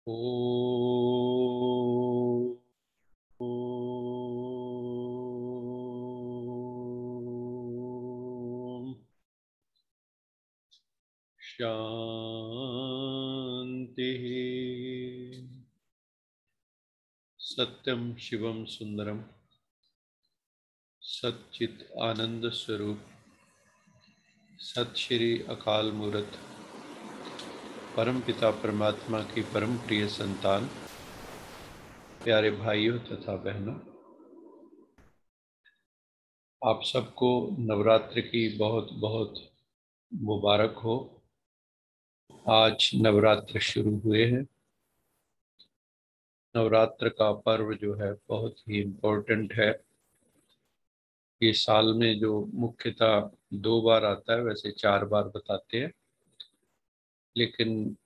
ओ शांति। सत्यम शिवम सुंदरम सच्चित आनंद स्वरूप सत श्री अकाल मूर्त परम पिता परमात्मा की परम प्रिय संतान, प्यारे भाइयों तथा बहनों, आप सबको नवरात्र की बहुत बहुत मुबारक हो। आज नवरात्र शुरू हुए हैं। नवरात्र का पर्व जो है बहुत ही इम्पोर्टेंट है। ये साल में जो मुख्यतः 2 बार आता है, वैसे 4 बार बताते हैं, लेकिन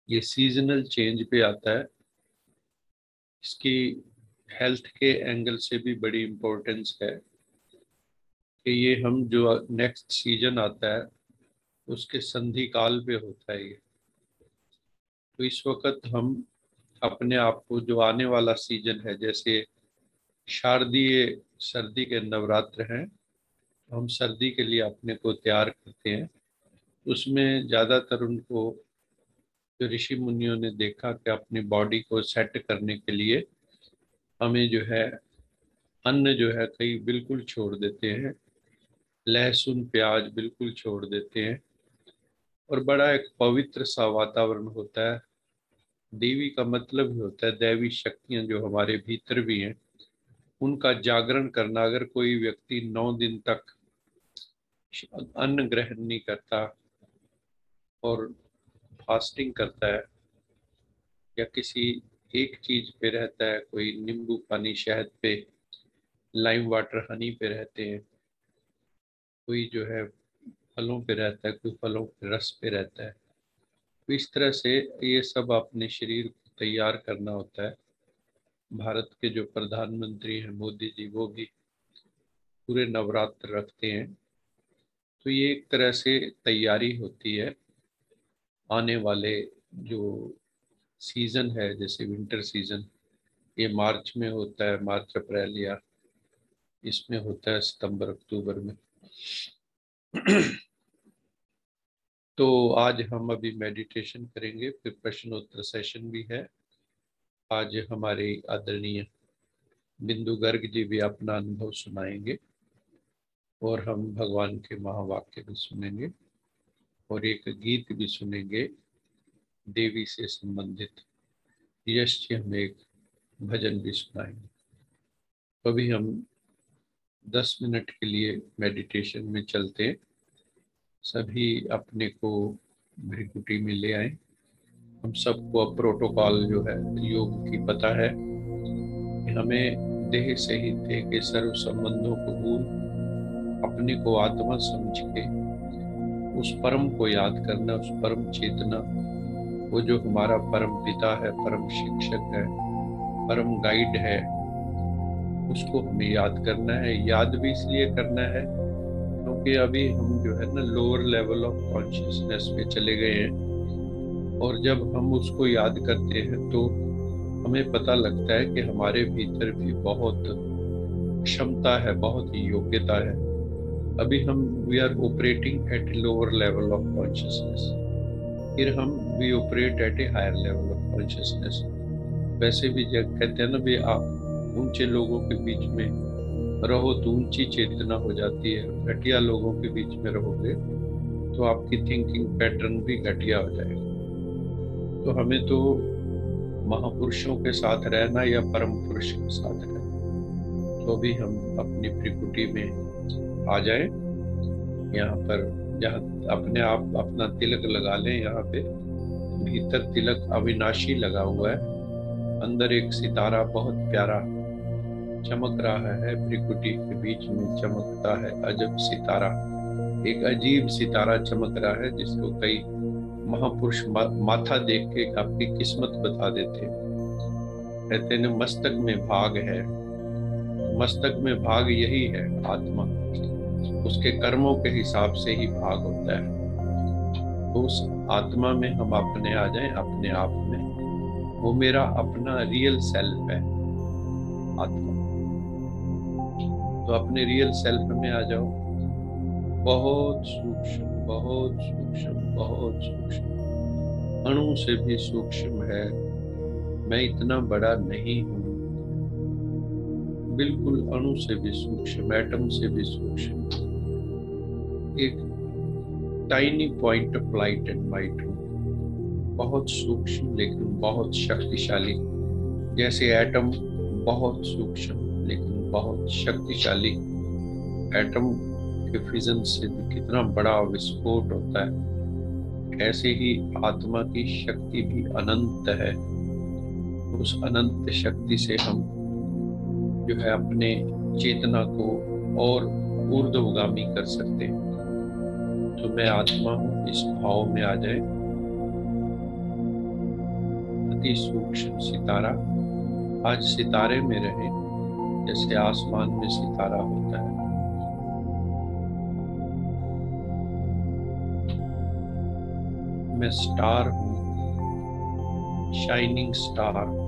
ये सीजनल चेंज पे आता है। इसकी हेल्थ के एंगल से भी बड़ी इम्पोर्टेंस है कि ये हम जो नेक्स्ट सीजन आता है उसके संधि काल पे होता है ये। तो इस वक्त हम अपने आप को, जो आने वाला सीजन है, जैसे शारदीय सर्दी के नवरात्र हैं, हम सर्दी के लिए अपने को तैयार करते हैं। उसमें ज़्यादातर उनको, जो ऋषि मुनियों ने देखा कि अपनी बॉडी को सेट करने के लिए हमें जो है अन्न जो है कई बिल्कुल छोड़ देते हैं, लहसुन प्याज बिल्कुल छोड़ देते हैं, और बड़ा एक पवित्र सा वातावरण होता है। देवी का मतलब ही होता है दैवी शक्तियां जो हमारे भीतर भी हैं उनका जागरण करना। अगर कोई व्यक्ति 9 दिन तक अन्न ग्रहण नहीं करता और फास्टिंग करता है, या किसी एक चीज पे रहता है, कोई नींबू पानी शहद पे, लाइम वाटर हनी पे रहते हैं, कोई जो है फलों पे रहता है, कोई फलों के रस पे रहता है, तो इस तरह से ये सब अपने शरीर को तैयार करना होता है। भारत के जो प्रधानमंत्री हैं मोदी जी, वो भी पूरे नवरात्र रखते हैं। तो ये एक तरह से तैयारी होती है आने वाले जो सीजन है, जैसे विंटर सीजन, ये मार्च में होता है, मार्च अप्रैल, या इसमें होता है सितंबर अक्टूबर में। तो आज हम अभी मेडिटेशन करेंगे, फिर प्रश्नोत्तर सेशन भी है। आज हमारे आदरणीय बिंदु गर्ग जी भी अपना अनुभव सुनाएंगे, और हम भगवान के महावाक्य भी सुनेंगे, और एक गीत भी सुनेंगे देवी से संबंधित। यश जी हमें एक भजन भी सुनाएंगे। तो अभी हम 10 मिनट के लिए मेडिटेशन में चलते हैं। सभी अपने को भ्रिकुटी में ले आए। हम सबको अब प्रोटोकॉल जो है योग की पता है कि हमें देह से ही देह के सर्व संबंधों को भूल अपने को आत्मा समझ के उस परम को याद करना, उस परम चेतना, वो जो हमारा परम पिता है, परम शिक्षक है, परम गाइड है, उसको हमें याद करना है। याद भी इसलिए करना है क्योंकि अभी हम जो है ना लोअर लेवल ऑफ कॉन्शियसनेस पे चले गए हैं, और जब हम उसको याद करते हैं तो हमें पता लगता है कि हमारे भीतर भी बहुत क्षमता है, बहुत ही योग्यता है। अभी हम we are operating at lower level of consciousness, फिर हम we operate at a higher level of consciousness. वैसे भी जब कहते हैं ना भी आप ऊंचे लोगों के बीच में रहो तो ऊंची चेतना हो जाती है, घटिया लोगों के बीच में रहोगे तो आपकी थिंकिंग पैटर्न भी घटिया हो जाएगा। तो हमें तो महापुरुषों के साथ रहना या परम पुरुष के साथ रहना। तो अभी हम अपनी त्रिकुटी में आ जाए। यहाँ पर जहाँ अपने आप अपना तिलक लगा लें, यहाँ पे भीतर तिलक अविनाशी लगा हुआ है, अंदर एक सितारा बहुत प्यारा चमक रहा है, त्रिकुटी के बीच में चमकता है अजब सितारा। एक अजीब सितारा चमक रहा है जिसको कई महापुरुष माथा देख के आपकी किस्मत बता देते हैं। कहते हैं मस्तक में भाग है, मस्तक में भाग यही है आत्मा, उसके कर्मों के हिसाब से ही भाग होता है। तो उस आत्मा में हम अपने आ जाएं, अपने आप में। वो मेरा अपना रियल सेल्फ है आत्मा। तो अपने रियल सेल्फ में आ जाओ। बहुत सूक्ष्म, बहुत सूक्ष्म, बहुत सूक्ष्म, अणु से भी सूक्ष्म है। मैं इतना बड़ा नहीं हूँ। बिल्कुल अणु से भी सूक्ष्म, एटम से भी सूक्ष्म, एक tiny point of light and might हूँ। बहुत सूक्ष्म लेकिन बहुत शक्तिशाली। जैसे एटम बहुत सूक्ष्म लेकिन बहुत शक्तिशाली। एटम के फिजन से कितना बड़ा विस्फोट होता है, ऐसे ही आत्मा की शक्ति भी अनंत है। उस अनंत शक्ति से हम जो है अपने चेतना को और ऊर्ध्वगामी कर सकते हैं। तो मैं आत्मा हूँ, इस भाव में आ जाए। अति सूक्ष्म सितारा, आज सितारे में रहे जैसे आसमान में सितारा होता है। मैं स्टार हूँ, शाइनिंग स्टार।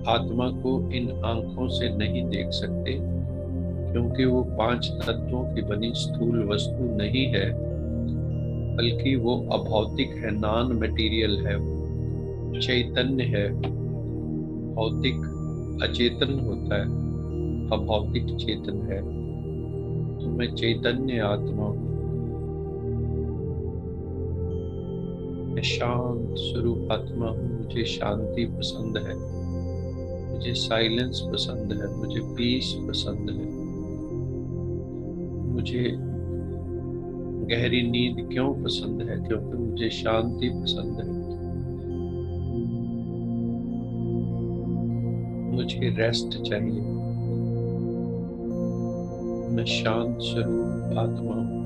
आत्मा को इन आंखों से नहीं देख सकते, क्योंकि वो 5 तत्वों की बनी स्थूल वस्तु नहीं है, बल्कि वो अभौतिक है, नॉन मटेरियल है, वो चैतन्य है। भौतिक अचेतन होता है, अभौतिक चेतन है। तो मैं चैतन्य आत्मा हूँ। मैं शांत स्वरूप आत्मा हूँ। मुझे शांति पसंद है, मुझे साइलेंस पसंद है, मुझे पीस पसंद है। मुझे गहरी नींद क्यों पसंद है? क्योंकि मुझे शांति पसंद है। मुझे रेस्ट चाहिए। मैं शांत स्वरूप आत्मा हूँ।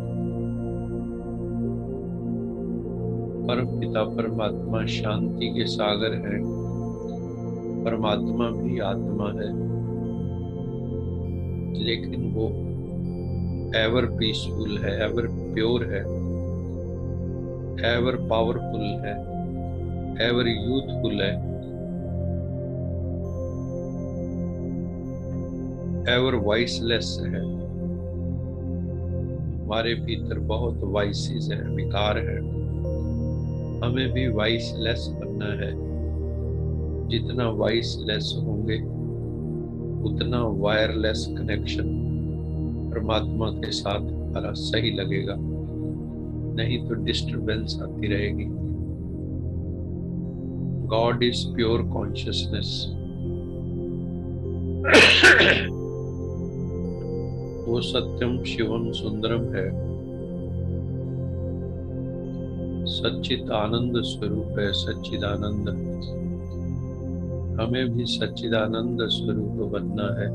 परम पिता परमात्मा शांति के सागर है। परमात्मा भी आत्मा है, लेकिन वो एवर पीसफुल है, एवर प्योर है, एवर पावरफुल है, एवर यूथफुल है, एवर वाइसलेस है। हमारे भीतर बहुत वाइसेस है, विकार है। हमें भी वाइसलेस बनना है। जितना वाइसलेस होंगे उतना वायरलेस कनेक्शन परमात्मा के साथ हमारा सही लगेगा, नहीं तो डिस्टरबेंस आती रहेगी। God is pure consciousness. वो सत्यम शिवम सुंदरम है, सच्चित आनंद स्वरूप है, सच्चिदानंद। हमें भी सच्चिदानंद स्वरूप बनना है।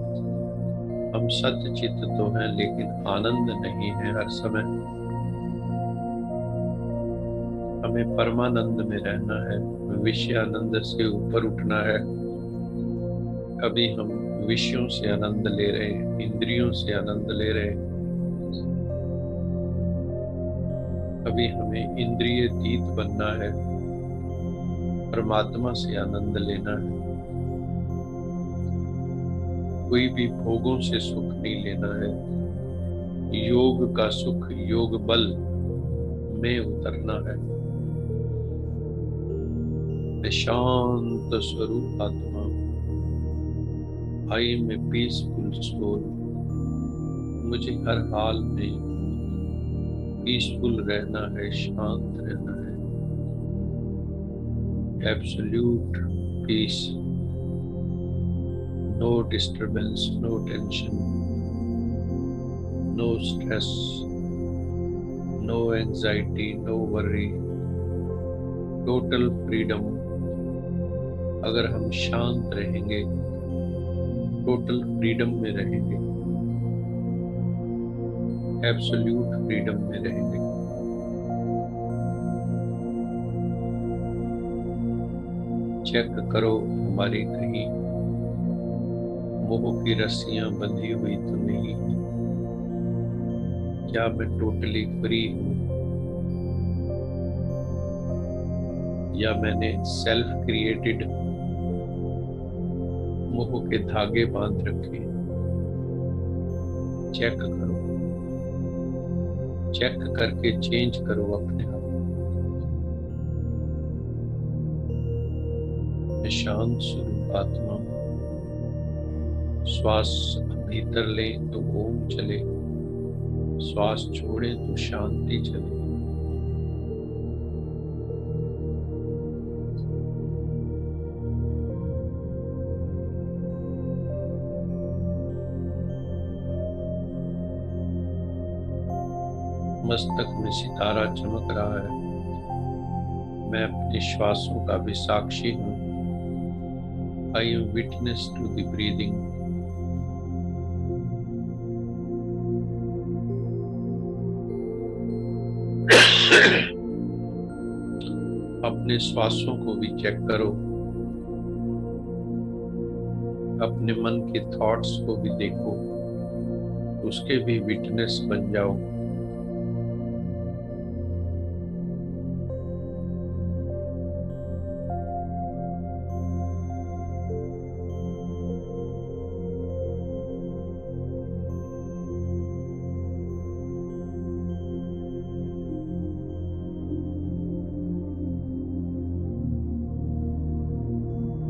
हम सत्यचित तो हैं, लेकिन आनंद नहीं है हर समय। हमें परमानंद में रहना है, विषयानंद से ऊपर उठना है। अभी हम विषयों से आनंद ले रहे हैं, इंद्रियों से आनंद ले रहे हैं। अभी हमें इंद्रियातीत बनना है, परमात्मा से आनंद लेना है। कोई भी भोगों से सुख नहीं लेना है। योग का सुख योग बल में उतरना है। मैं शांत स्वरूप आत्मा, आई में पीसफुल सोल। मुझे हर हाल में पीसफुल रहना है, शांत रहना है। Absolute peace, no disturbance, no tension, no stress, no anxiety, no worry, total freedom. अगर हम शांत रहेंगे, टोटल फ्रीडम में रहेंगे, एब्सोल्यूट फ्रीडम में रहेंगे। चेक करो हमारी कहीं मोह की रस्सियां बंधी हुई तो नहीं है। क्या मैं टोटली फ्री हूँ, या मैंने सेल्फ क्रिएटेड मोह के धागे बांध रखे। चेक करो, चेक करके चेंज करो अपने आप। मैं शांत स्वरूप आत्मा हूं। श्वास भीतर लें तो ओम चले, श्वास छोड़े तो शांति चले। मस्तक में सितारा चमक रहा है। मैं अपने श्वासों का भी साक्षी हूँ। I am witness to the breathing. अपने श्वासों को भी चेक करो, अपने मन के थॉट्स को भी देखो, उसके भी विटनेस बन जाओ।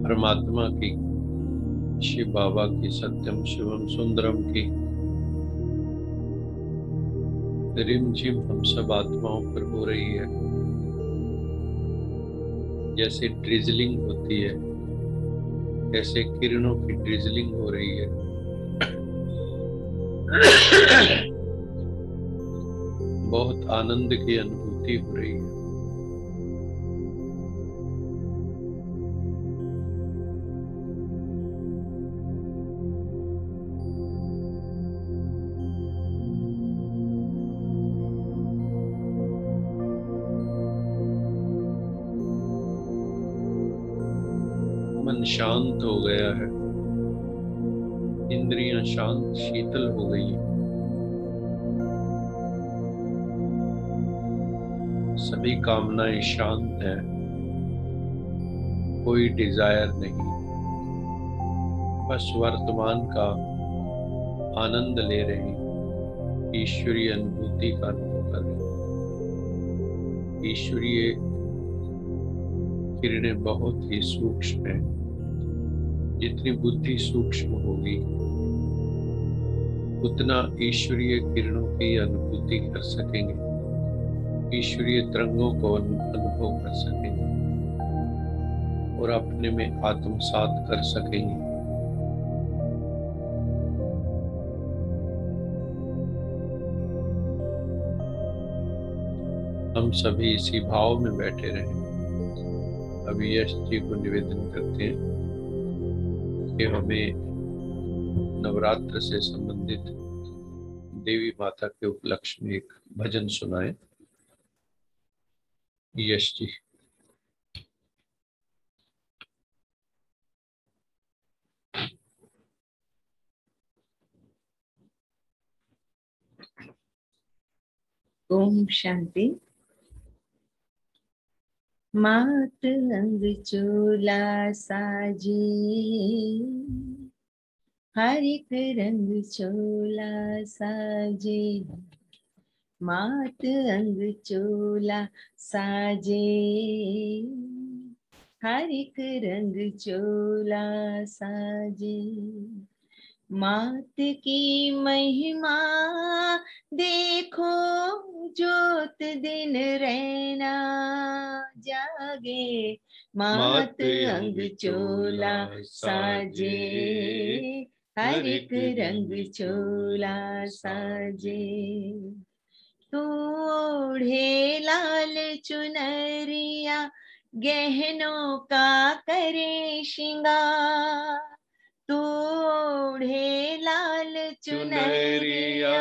परमात्मा की, शिव बाबा की, सत्यम शिवम सुंदरम की रिमझिम हम सब आत्माओं पर हो रही है। जैसे ड्रिजलिंग होती है, ऐसे किरणों की ड्रिजलिंग हो रही है। बहुत आनंद की अनुभूति हो रही है। मन शांत हो गया है, इंद्रियां शांत शीतल हो गई है। सभी कामनाएं शांत हैं, कोई डिजायर नहीं। बस वर्तमान का आनंद ले रहे, ईश्वरीय अनुभूति का अनुभव कर रहे। ईश्वरीय किरणें बहुत ही सूक्ष्म हैं। जितनी बुद्धि सूक्ष्म होगी, उतना ईश्वरीय किरणों की अनुभूति कर सकेंगे, ईश्वरीय तरंगों को अनुभव कर सकेंगे और अपने में आत्मसात कर सकेंगे। हम सभी इसी भाव में बैठे रहें। अभी यश जी को निवेदन करते हैं कि हमें नवरात्र से संबंधित देवी माता के उपलक्ष्य में एक भजन सुनाएं। यश जी। ओम शांति। मात अंग चोला साजे, हर एक रंग चोला साजे। मात अंग चोला साजे, हर एक रंग चोला साजे। मात की महिमा देखो, ज्योत दिन रहना जागे। मात अंग चोला साजे, हर एक रंग चोला साजे। तू ओढ़े लाल चुनरिया, गहनों का करे श्रृंगार। तू ओढ़े लाल चुनरिया,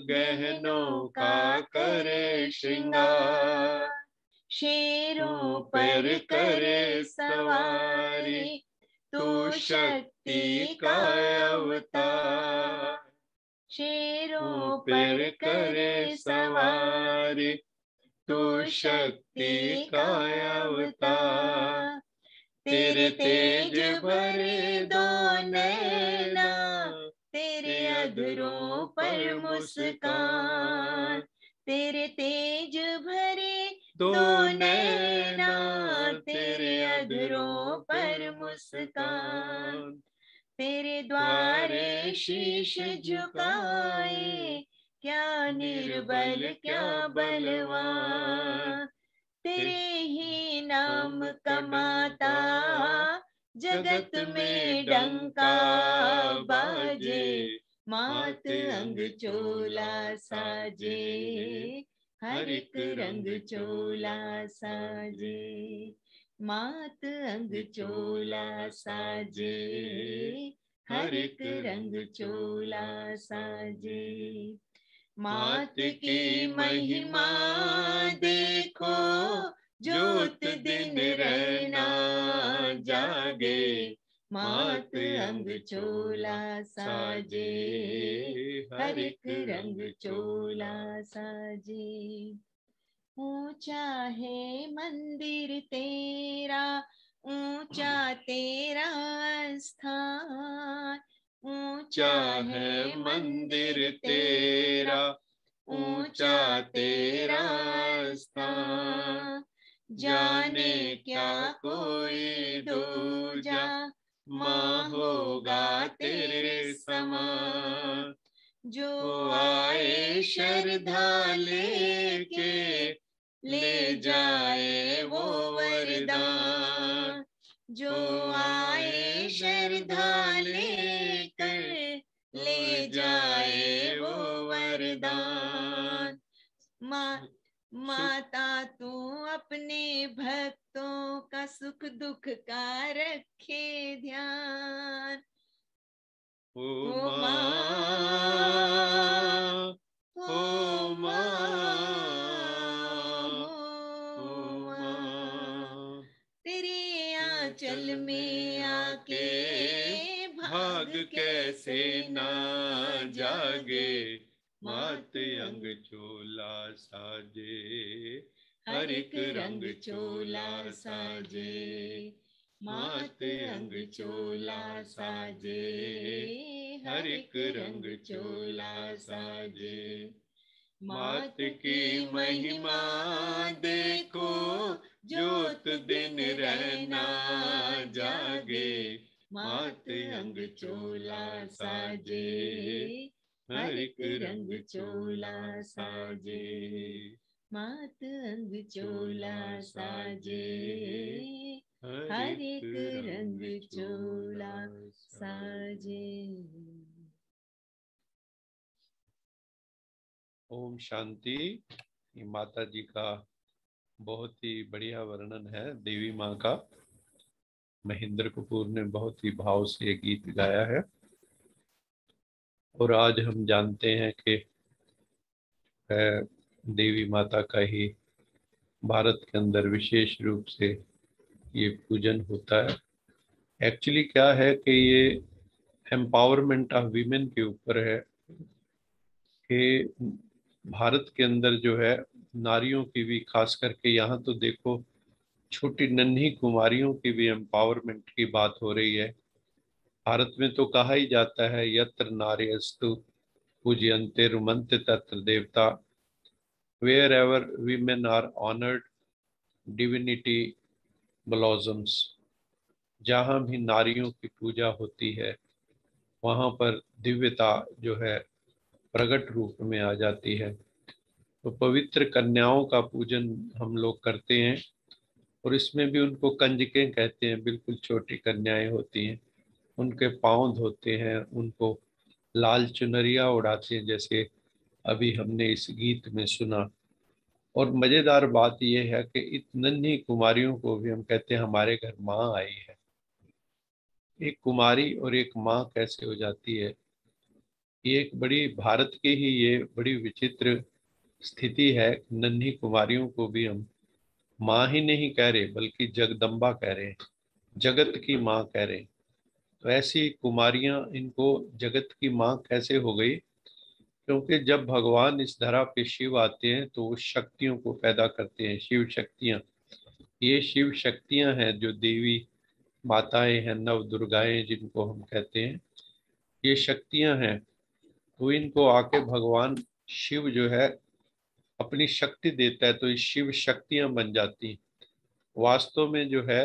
गहनों का करे श्रृंगार। शेरों पर करे सवारी, तू शक्ति का अवतार। शेरों पर करे सवारी, तू शक्ति का अवतार। तेरे तेज भरे दो नैना, तेरे अधरों पर मुस्कान। तेरे तेज भरे दो नैना, तेरे अधरों पर मुस्कान। तेरे द्वारे शीश झुकाए, क्या निर्बल क्या बलवान। तेरे ही नाम कमाता जगत में डंका बाजे, मात अंग चोला साजे, हर एक रंग चोला साजे। मात अंग चोला साजे, हर एक रंग चोला साजे। मात की महिमा देखो, ज्योत दिन रहना जागे, मात अंग चोला साजे, हर एक रंग चोला साजे। ऊंचा है मंदिर तेरा, ऊंचा तेरा स्थान। ऊंचा है मंदिर तेरा, ऊंचा तेरा स्थान। जाने क्या कोई दूजा माँ होगा तेरे समान। जो आए श्रद्धा लेके, ले जाए वो वरदान। जो आए श्रद्धा लेकर, ले जाए वो वरदान। माता तू अपने भक्तों का सुख दुख का रखे ध्यान। ओ माँ, ओ माँ, ओ माँ। तेरे आंचल में आके भाग कैसे ना जागे, मात अंग चोला साजे, हर एक रंग चोला साजे। मात अंग चोला साजे, हर एक रंग चोला साजे। मात की महिमा देखो, ज्योत दिन रहना जागे, मात अंग चोला साजे, हर एक रंग चोला साजे। मात अंग चोला साजे, हर एक रंग चोला साजे। ओम शांति। ये माता जी का बहुत ही बढ़िया वर्णन है देवी माँ का। महेंद्र कपूर ने बहुत ही भाव से ये गीत गाया है। और आज हम जानते हैं कि देवी माता का ही भारत के अंदर विशेष रूप से ये पूजन होता है। एक्चुअली क्या है कि ये एम्पावरमेंट ऑफ वीमेन के ऊपर है कि भारत के अंदर जो है नारियों की भी, खास करके यहाँ तो देखो छोटी नन्ही कुमारियों की भी एम्पावरमेंट की बात हो रही है। भारत में तो कहा ही जाता है यत्र नार्यस्तु पूज्यन्ते रुमन्ते तत्र देवता, wherever women are honoured divinity blossoms. जहाँ भी नारियों की पूजा होती है वहाँ पर दिव्यता जो है प्रकट रूप में आ जाती है। तो पवित्र कन्याओं का पूजन हम लोग करते हैं और इसमें भी उनको कंजकें कहते हैं। बिल्कुल छोटी कन्याएं होती हैं, उनके पाँव धोते हैं, उनको लाल चुनरिया उड़ाते हैं जैसे अभी हमने इस गीत में सुना। और मजेदार बात यह है कि इत नन्ही कुमारियों को भी हम कहते हैं हमारे घर माँ आई है। एक कुमारी और एक माँ कैसे हो जाती है, ये एक बड़ी भारत की ही ये बड़ी विचित्र स्थिति है। नन्ही कुमारियों को भी हम माँ ही नहीं कह रहे बल्कि जगदम्बा कह रहे हैं, जगत की माँ कह रहे हैं। तो ऐसी कुमारियां, इनको जगत की माँ कैसे हो गई क्योंकि जब भगवान इस धरा पे शिव आते हैं तो वो शक्तियों को पैदा करते हैं, शिव शक्तियाँ। ये शिव शक्तियाँ हैं जो देवी माताएं हैं, नव दुर्गाएं जिनको हम कहते हैं, ये शक्तियाँ हैं। तो इनको आके भगवान शिव जो है अपनी शक्ति देता है, तो ये शिव शक्तियाँ बन जाती हैं। वास्तव में जो है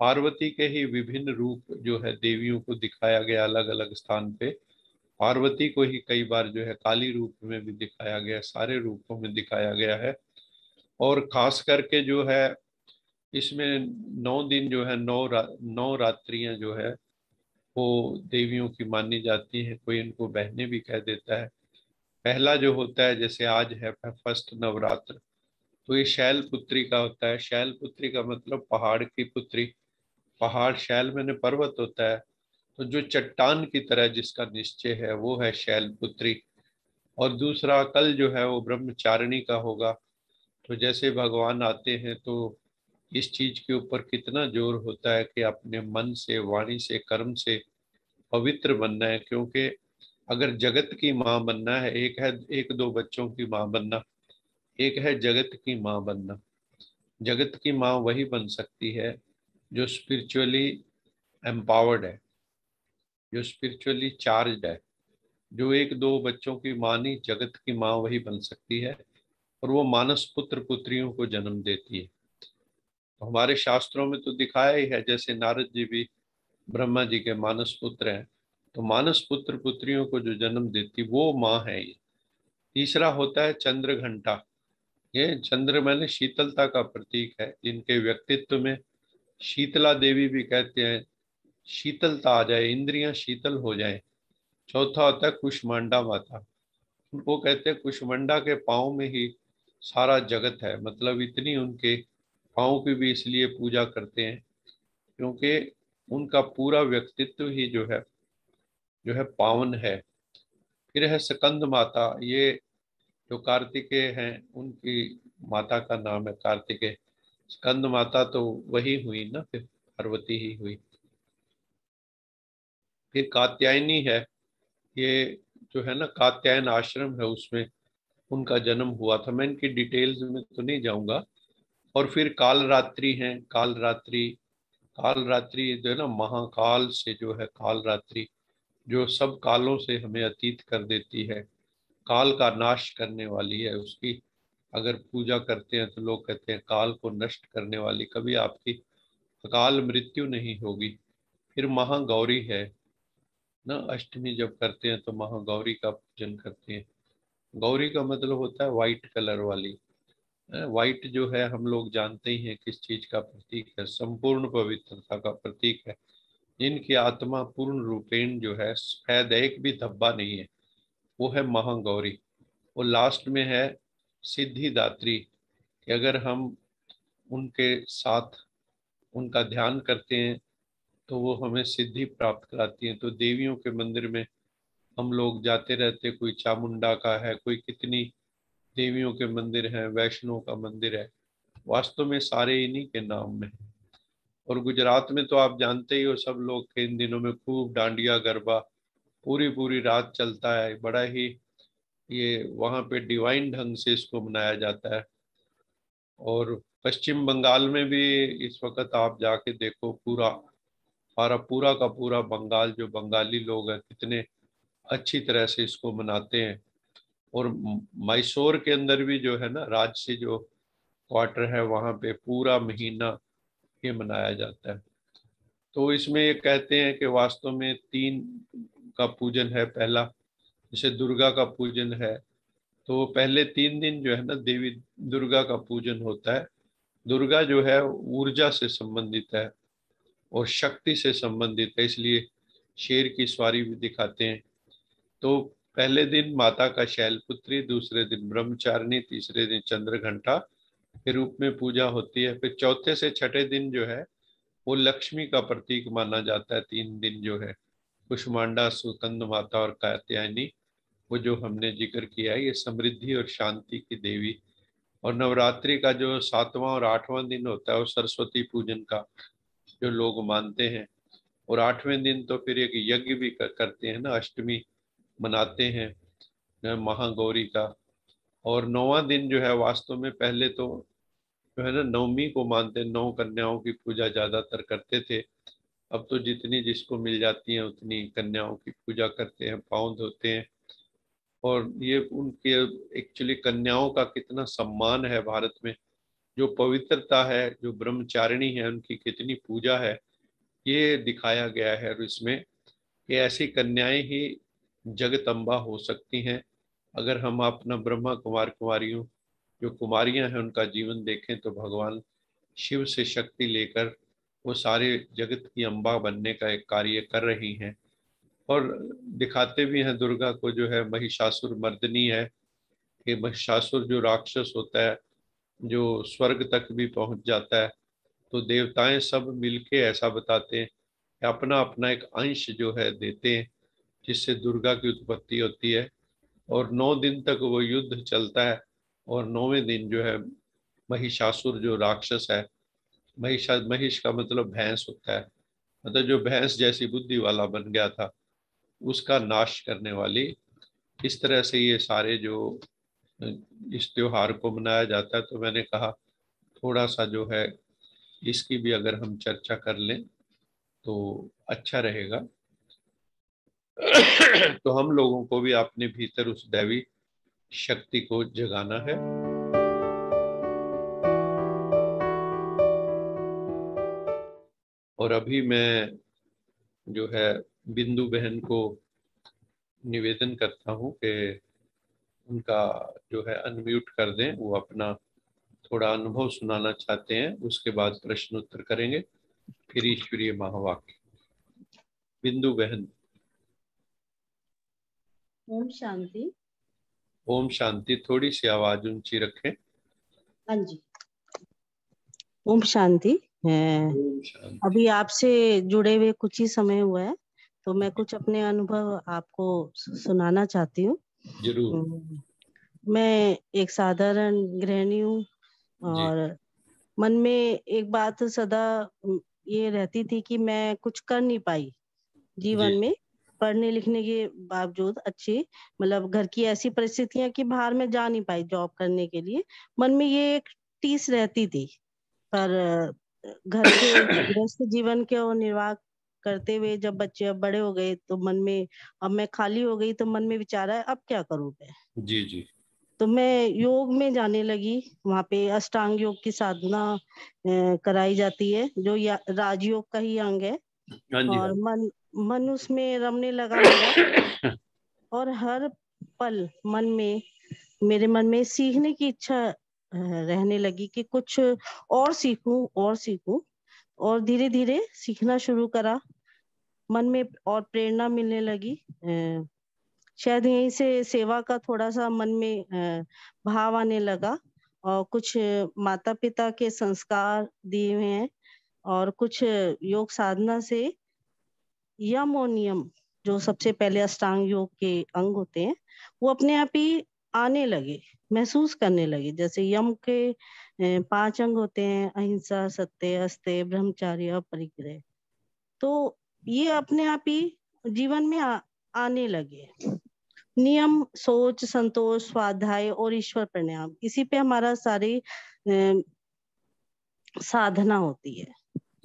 पार्वती के ही विभिन्न रूप जो है देवियों को दिखाया गया अलग अलग स्थान पे। पार्वती को ही कई बार जो है काली रूप में भी दिखाया गया, सारे रूपों में दिखाया गया है। और खास करके जो है इसमें 9 दिन जो है, 9 रात्रियां जो है वो देवियों की मानी जाती हैं। कोई इनको बहनें भी कह देता है। पहला जो होता है, जैसे आज है फर्स्ट नवरात्र, तो ये शैल पुत्री का होता है। शैल पुत्री का मतलब पहाड़ की पुत्री। पहाड़, शैल मैंने पर्वत होता है, तो जो चट्टान की तरह जिसका निश्चय है वो है शैल पुत्री। और दूसरा कल जो है वो ब्रह्मचारिणी का होगा। तो जैसे भगवान आते हैं तो इस चीज के ऊपर कितना जोर होता है कि अपने मन से, वाणी से, कर्म से पवित्र बनना है। क्योंकि अगर जगत की माँ बनना है, एक है एक दो बच्चों की माँ बनना, एक है जगत की माँ बनना। जगत की माँ वही बन सकती है जो स्पिरिचुअली एम्पावर्ड है, जो स्पिरिचुअली चार्ज है। जो एक दो बच्चों की माँ नहीं, जगत की माँ वही बन सकती है। और वो मानस पुत्र पुत्रियों को जन्म देती है। तो हमारे शास्त्रों में तो दिखाया ही है, जैसे नारद जी भी ब्रह्मा जी के मानस पुत्र हैं। तो मानस पुत्र पुत्रियों को जो जन्म देती वो माँ है ये। तीसरा होता है चंद्र घंटा। ये चंद्र माने शीतलता का प्रतीक है, जिनके व्यक्तित्व में शीतला देवी भी कहते हैं, शीतलता आ जाए, इंद्रियां शीतल हो जाए। चौथा होता है कुष्मांडा माता। उनको कहते हैं कुष्मांडा के पाँव में ही सारा जगत है। मतलब इतनी उनके पाँव की भी इसलिए पूजा करते हैं क्योंकि उनका पूरा व्यक्तित्व ही जो है पावन है। फिर है स्कंद माता। ये जो कार्तिकेय हैं उनकी माता का नाम है कार्तिकेय। स्कंद माता तो वही हुई ना, फिर पार्वती ही हुई। फिर कात्यायनी है। ये जो है ना कात्यायन आश्रम है, उसमें उनका जन्म हुआ था। मैं इनकी डिटेल्स में तो नहीं जाऊंगा। और फिर काल रात्रि है। काल रात्रि, काल रात्रि जो है ना महाकाल से जो है काल रात्रि, जो सब कालों से हमें अतीत कर देती है, काल का नाश करने वाली है। उसकी अगर पूजा करते हैं तो लोग कहते हैं काल को नष्ट करने वाली, कभी आपकी अकाल मृत्यु नहीं होगी। फिर महागौरी है ना, अष्टमी जब करते हैं तो महागौरी का पूजन करते हैं। गौरी का मतलब होता है वाइट कलर वाली। वाइट जो है हम लोग जानते ही हैं किस चीज का प्रतीक है, संपूर्ण पवित्रता का प्रतीक है। जिनकी आत्मा पूर्ण रूपेण जो है सफेद, एक भी धब्बा नहीं है, वो है महागौरी। वो लास्ट में है सिद्धिदात्री, कि अगर हम उनके साथ उनका ध्यान करते हैं तो वो हमें सिद्धि प्राप्त कराती हैं। तो देवियों के मंदिर में हम लोग जाते रहते, कोई चामुंडा का है, कोई कितनी देवियों के मंदिर हैं, वैष्णो का मंदिर है। वास्तव में सारे इन्हीं के नाम में है। और गुजरात में तो आप जानते ही हो, सब लोग के इन दिनों में खूब डांडिया गरबा पूरी पूरी रात चलता है। बड़ा ही ये वहाँ पे डिवाइन ढंग से इसको मनाया जाता है। और पश्चिम बंगाल में भी इस वक्त आप जाके देखो, पूरा हमारा पूरा का पूरा बंगाल, जो बंगाली लोग हैं कितने अच्छी तरह से इसको मनाते हैं। और मैसूर के अंदर भी जो है ना राज्य जो क्वार्टर है, वहाँ पे पूरा महीना ये मनाया जाता है। तो इसमें ये कहते हैं कि वास्तव में 3 का पूजन है। पहला जैसे दुर्गा का पूजन है, तो पहले 3 दिन जो है ना देवी दुर्गा का पूजन होता है। दुर्गा जो है ऊर्जा से संबंधित है और शक्ति से संबंधित है, इसलिए शेर की सवारी भी दिखाते हैं। तो पहले दिन माता का शैलपुत्री, दूसरे दिन ब्रह्मचारिणी, तीसरे दिन चंद्र घंटा के रूप में पूजा होती है। फिर चौथे से छठे दिन जो है वो लक्ष्मी का प्रतीक माना जाता है। 3 दिन जो है कुष्मांडा, सुकंद माता और कात्यायनी, वो जो हमने जिक्र किया है, ये समृद्धि और शांति की देवी। और नवरात्रि का जो 7वां और 8वां दिन होता है वो सरस्वती पूजन का जो लोग मानते हैं। और 8वें दिन तो फिर एक यज्ञ भी करते हैं ना, अष्टमी मनाते हैं। महागौरी का। और 9वां दिन जो है वास्तव में पहले तो जो है ना नवमी को मानते, 9 कन्याओं की पूजा ज्यादातर करते थे। अब तो जितनी जिसको मिल जाती है उतनी कन्याओं की पूजा करते हैं, पाँव धोते हैं। और ये उनके एक्चुअली कन्याओं का कितना सम्मान है भारत में, जो पवित्रता है, जो ब्रह्मचारिणी है, उनकी कितनी पूजा है, ये दिखाया गया है। और इसमें ये ऐसी कन्याएं ही जगदम्बा हो सकती हैं। अगर हम अपना ब्रह्मा कुमार कुमारियों, जो कुमारियां हैं, उनका जीवन देखें तो भगवान शिव से शक्ति लेकर वो सारे जगत की अम्बा बनने का एक कार्य कर रही हैं। और दिखाते भी हैं दुर्गा को जो है महिषासुर मर्दनी है, कि महिषासुर जो राक्षस होता है, जो स्वर्ग तक भी पहुंच जाता है, तो देवताएं सब मिलके ऐसा बताते हैं कि अपना अपना एक अंश जो है देते हैं, जिससे दुर्गा की उत्पत्ति होती है। और 9 दिन तक वो युद्ध चलता है। और 9वें दिन जो है महिषासुर जो राक्षस है, महिष का मतलब भैंस होता है, मतलब जो भैंस जैसी बुद्धि वाला बन गया था, उसका नाश करने वाली। इस तरह से ये सारे जो इस त्योहार को मनाया जाता है। तो मैंने कहा थोड़ा सा जो है इसकी भी अगर हम चर्चा कर लें तो अच्छा रहेगा। तो हम लोगों को भी अपने भीतर उस दैवी शक्ति को जगाना है। और अभी मैं जो है बिंदु बहन को निवेदन करता हूँ कि उनका जो है अनम्यूट कर दें, वो अपना थोड़ा अनुभव सुनाना चाहते हैं, उसके बाद प्रश्न उत्तर करेंगे, फिर ईश्वरीय महावाक्य। बिंदु बहन। ओम शांति। ओम शांति। थोड़ी सी आवाज ऊंची रखें। हाँ जी। ओम शांति। ओम शांति। अभी आपसे जुड़े हुए कुछ ही समय हुआ है, तो मैं कुछ अपने अनुभव आपको सुनाना चाहती हूँ। जरूर। मैं एक साधारण गृहिणी हूँ जी और मन में एक बात सदा ये रहती थी कि मैं कुछ कर नहीं पाई जीवन जी में, पढ़ने लिखने के बावजूद अच्छी, मतलब घर की ऐसी परिस्थितियां कि बाहर में जा नहीं पाई जॉब करने के लिए। मन में ये एक टीस रहती थी। पर घर के गृहस्थ जीवन के और निर्वाह करते हुए जब बच्चे अब बड़े हो गए तो मन में, अब मैं खाली हो गई तो मन में विचार है अब क्या करूं मैं। जी जी। तो मैं योग में जाने लगी। वहां पे अष्टांग योग की साधना कराई जाती है, जो राजयोग का ही अंग है। हाँ जी। और मन मन उसमें रमने लगा मेरा। और हर पल मेरे मन में सीखने की इच्छा रहने लगी कि कुछ और सीखूं और सीखूं। और धीरे धीरे सीखना शुरू करा। मन में और प्रेरणा मिलने लगी। शायद यहीं से सेवा का थोड़ा सा मन में भाव आने लगा। और कुछ माता पिता के संस्कार दिए हुए हैं, और कुछ योग साधना से यम और नियम, जो सबसे पहले अष्टांग योग के अंग होते हैं, वो अपने आप ही आने लगे, महसूस करने लगे। जैसे यम के 5 अंग होते हैं, अहिंसा, सत्य, अस्तेय, ब्रह्मचर्य और परिग्रह। तो ये अपने आप ही जीवन में आने लगे। नियम, सोच, संतोष, स्वाध्याय और ईश्वर प्रणाम, इसी पे हमारा सारी साधना होती है।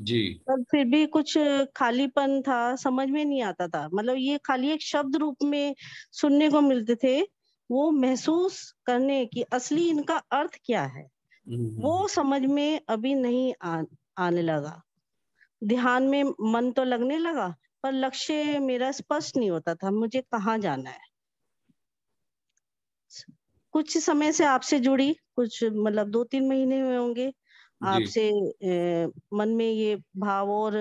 जी पर फिर भी कुछ खालीपन था, समझ में नहीं आता था। मतलब ये खाली एक शब्द रूप में सुनने को मिलते थे, वो महसूस करने की असली इनका अर्थ क्या है वो समझ में अभी नहीं आने लगा। ध्यान में मन तो लगने लगा, पर लक्ष्य मेरा स्पष्ट नहीं होता था, मुझे कहाँ जाना है। कुछ समय से आपसे जुड़ी, कुछ मतलब 2-3 महीने हुए होंगे जी आपसे। मन में ये भाव और